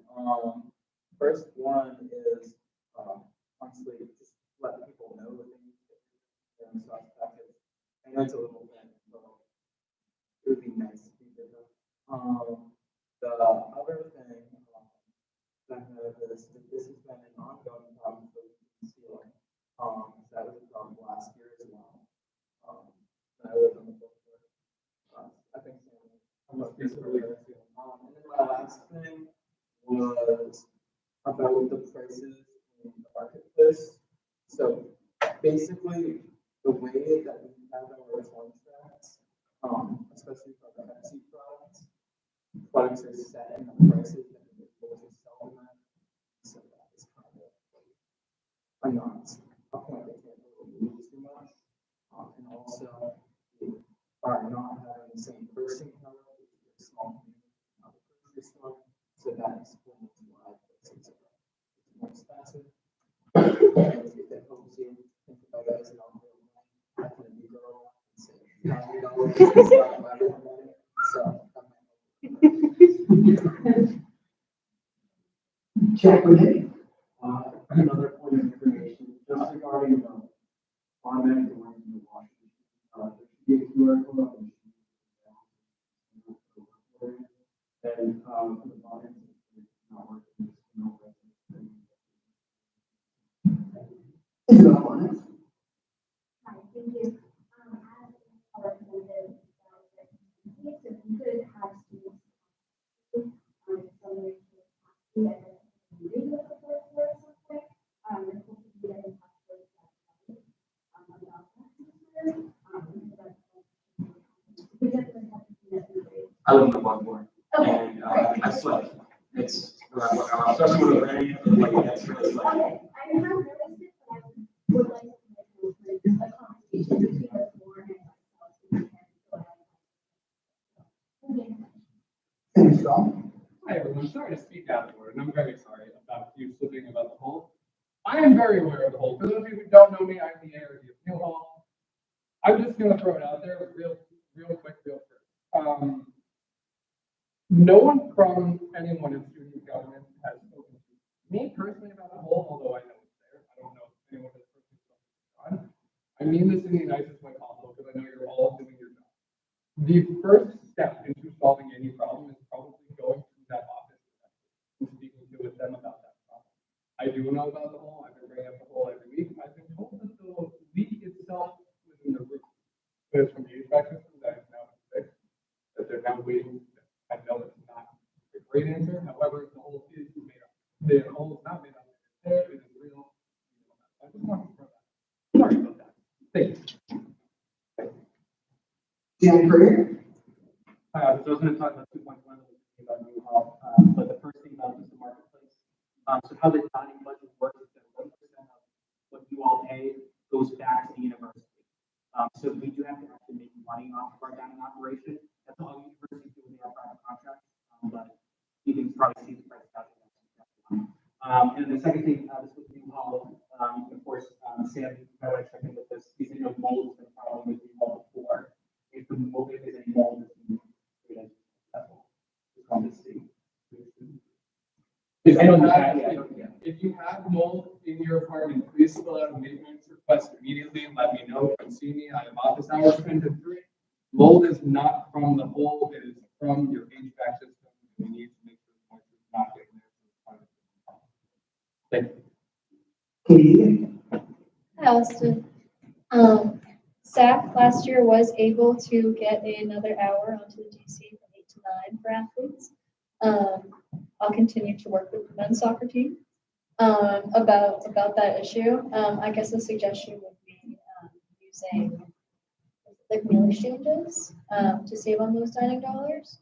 G: first one is, honestly, just let people know what they need to do in sauce packets. I know it's a little bit, but it would be nice if you did that. The other thing, that I noticed, this has been an ongoing problem for the ceiling. That was a problem last year as well. When I lived on the fourth floor. I think I'm not really and then my last thing was about the prices in the marketplace. So basically, the way that we have our contracts, especially for the Pepsi products are set in the prices that we're able to sell them at. So that is kind of a point that can't really move too much. And also, we are not having the same purchasing power, which is a small community of the grocery store. So that explains why prices are more expensive. And if that helps you think about it as an ongoing line, I can be girl and say $90 so
C: Check with it.
H: Another point of information, just regarding the automatic ones in the Washington, there should be a QR code on the machine. And for the bottom, it's not working.
C: Is it up on it?
B: Hi, thank you. As a representative, if you could have students, somewhere to read the report for something, if we could get in touch with about that. If we get in touch with that,
J: I live in the one floor. And I sweat. It's especially when it's raining, like it's really sweaty.
B: Okay, I have noticed it, but I would like to make a conversation between the board and myself.
C: Thanks, John.
L: Hi, everyone. Sorry to speak out of order, and I'm very sorry about you slipping about the hole. I am very aware of the hole. For those of you who don't know me, I'm the area of New Hall. I'm just going to throw it out there real quick, real quick. No one from anyone in student government has spoken to me personally about the hole, although I know it's there. I don't know if anyone has personally spoken to it. I mean this in the nicest way possible because I know you're all doing your job. The first step into solving any problem is probably going to that office and speaking to them about that problem. I do know about the hole. I've been bringing up the hole every week. I've been told that the leak itself was in the roof. But it's from the HVAC system that is now fixed, that they're now waiting. I know it's not a great answer. However, the hole is made up. The hole is not made up. It is real. I just want to throw that. Sorry about that. Thank you.
C: Dan Courier.
G: So I was going to talk about 2.1 about New Hall, but the first thing So how the dining budget works is that 1% of what you all pay goes back to the university. So we do have to actually make money off of our dining operation. That's all universities do when they have private contracts. But you can probably see the price calculation. And then the second thing, this was new hall. Of course, Sam, my wife checked in with this. These are mold has been a problem with new hall before. If the mold, if there's any mold, it's been created. Just wanted to see. Because I know that,
L: If you have mold in your apartment, please fill out a maintenance request immediately and let me know. Come see me. I have office hours 10 to 3. Mold is not from the hole, it is from your HVAC system. We need to make sure the moisture is not getting there. Thank you.
C: Katie?
I: Hi, Austin. SAC last year was able to get another hour onto the DC from 8 to 9 for athletes. I'll continue to work with the men's soccer team about that issue. I guess the suggestion would be using like meal exchanges to save on those dining dollars.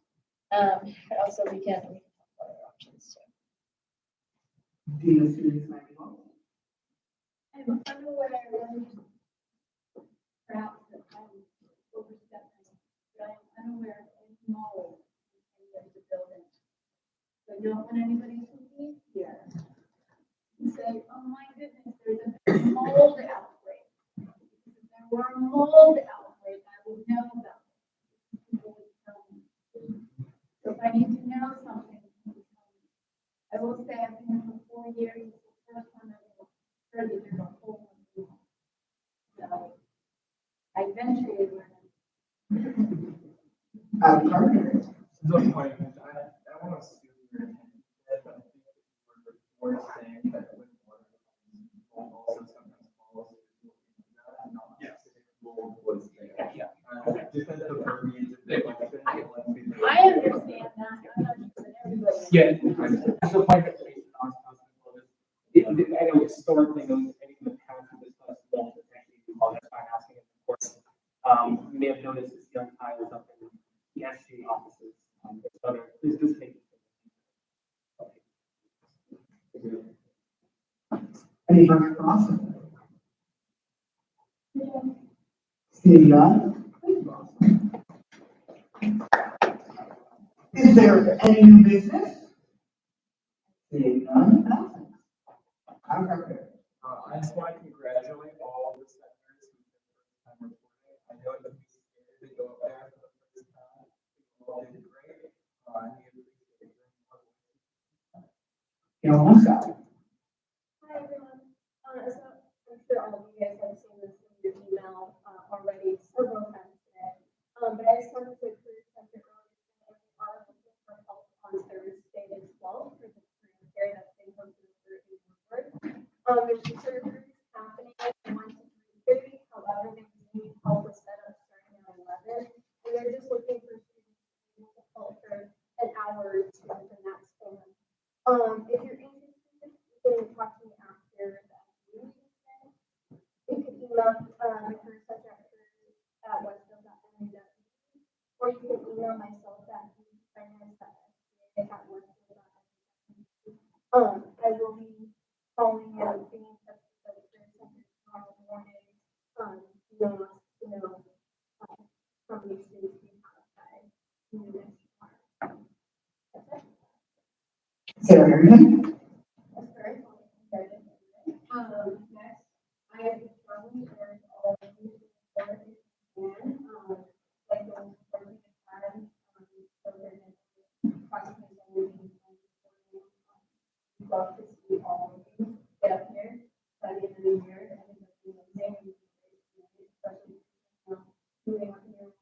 I: Also, we can talk about other options too.
C: Do you students might be wrong?
B: I'm unaware of perhaps that I'm overstepping, but I'm unaware of any mold in any of the buildings. So I don't want anybody to leave here and say, oh my goodness, there's a mold outbreak. If there were a mold outbreak, I would know about it. People would tell me. So if I need to know something, I will say I've been here for 4 years. It's the first time I've heard that there's a whole new. So I venture to learn.
C: Carter?
D: No point, I want to assume you're in that, we're saying that with water, also sometimes falls. Yes. Was there.
L: Yeah.
D: Just as the verbiage of the question,
B: I understand that. I'm not sure that everybody.
G: Yeah, that's the point that I know historically, those, any of the towns who discuss mold, it's actually all that's fine asking. Of course, you may have noticed this young tires up in the SGA offices. Please just take.
C: Any further from us? Seeing none? Is there any new business? Seeing none? I'm Carter.
D: I just want to congratulate all of the senators who did the first time reporting. I know it would be scary to go up there for the first time. You all did great. I appreciate it.
C: You know, one side.
B: Hi, everyone. So I'm sure all of you guys have seen this in your email already several times today. But I just wanted to encourage Dr. Early that we are looking for help on Thursday as well for the career fair that's being hosted over in Woodward. There's some surgeries happening at 1 to 3:30. However, they need help with setup starting at 11. We are just looking for students to be able to help for an hour or two within that span. If you're interested, you can talk to me after that meeting. You can email the career secretary at Westfield.edu, or you can email myself at finance@westfield.edu. I will be calling and being in touch with the career secretary tomorrow morning. How many students we have by noon tomorrow. That's it.
C: Sarah Harrington?
B: That's very exciting. Next, I have strongly urged all of you to support if you can, like those working time, so they're approximately love to see all of you get up here by the end of the year. I think that's amazing, especially moving up here with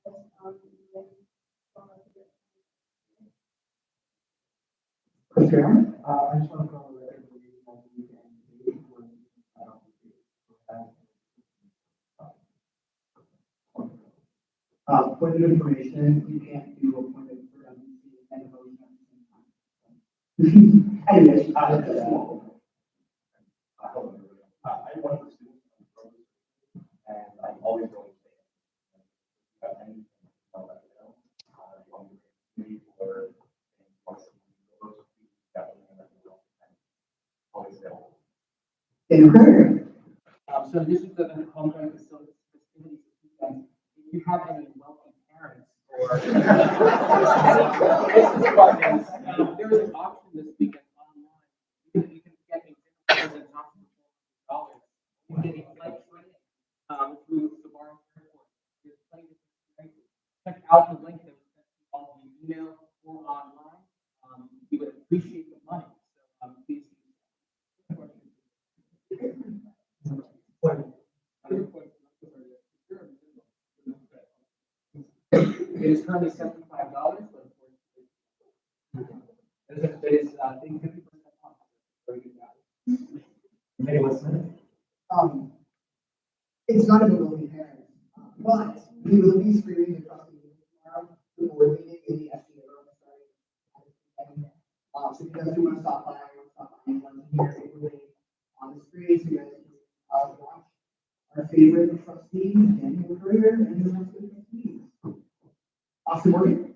C: Chris Graham?
H: I just want to call the record for you, when
C: Point of information, you can't do a point of redundancy and motion at the same time. Anyways, that's small.
K: I want to pursue and I'm always going to say it. Anything, let me know. Want to be for definitely let me know.
C: Daniel Carter.
G: So in addition to the homecoming facilities, if you have any wealthy parents or departments, there is an auction this weekend online. You can get a $1,000 You can get a flight training through the Barnes Airport. There's plenty of things. Check out the link that was sent to you all via email or online. We would appreciate the money. So please. It is currently $75, but it is being 50% off. Very good value.
D: Maybe what's next?
C: It's not about wealthy parents, but we will be screening the trustee meeting tomorrow, the board meeting in the SGA room starting at 10. So if you guys do want to stop by, anyone here, it will be on the screen, so you guys can watch our favorite trustee, Daniel Carter, and the rest of the trustees. Austin Morgan.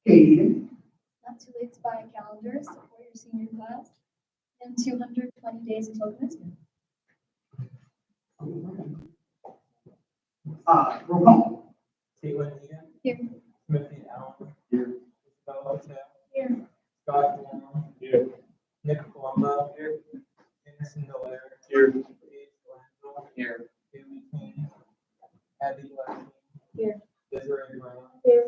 C: Katie.
I: Not too late to buy a calendar, support your senior class, and 220 days until commencement.
C: Roll call.
J: Caitlin Egan.
I: Here.
J: Timothy Allen. Here. Isabella Patel.
I: Here.
J: Scott Long.
L: Here.
J: Nick Colombo. Here. Anderson Delaire.
L: Here.
J: Paige Blanco.
L: Here.
J: Haley King. Abby Gladney.
I: Here.
J: Desiree Brown.
I: Here.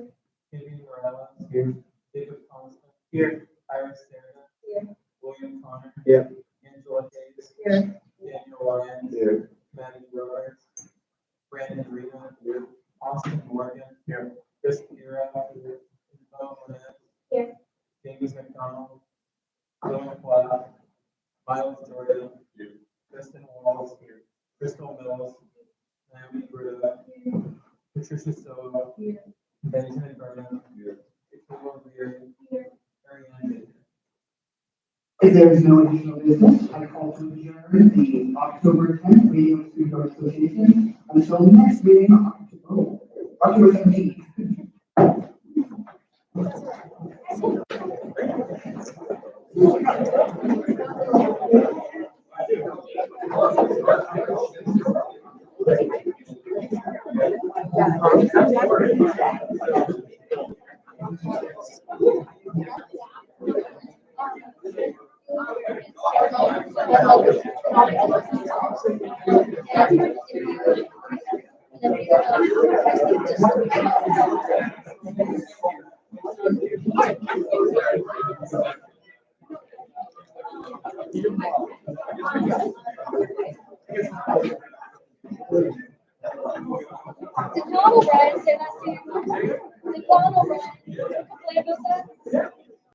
J: Katie Morales.
L: Here.
J: David Thompson.
L: Here.
J: Iris Sarah.
I: Here.
J: William Connor.
L: Here.
J: Angela Hayes.
I: Here.
J: Daniel Ryan.
L: Here.
J: Maddie Roberts. Brandon Reno. Here. Austin Morgan.
L: Here.
J: Chris Kira. Here. Isabel Monet.
I: Here.
J: James McDonald. Bill McLeod. Miles Jordan.
L: Here.
J: Kristen Walls. Here. Crystal Mills. Naomi Bruda. Patricia Silva.
I: Here.
J: Benjamin Burnham.
L: Here.
J: Victoria Leary.
I: Here.
J: Marianne Baker.
C: If there is no additional business, I call to adjourn the October 10th meeting of the Student Government Association until next meeting, October 17th.
I: Did Donald Ryan say that to you? Did Donald Ryan complain about that?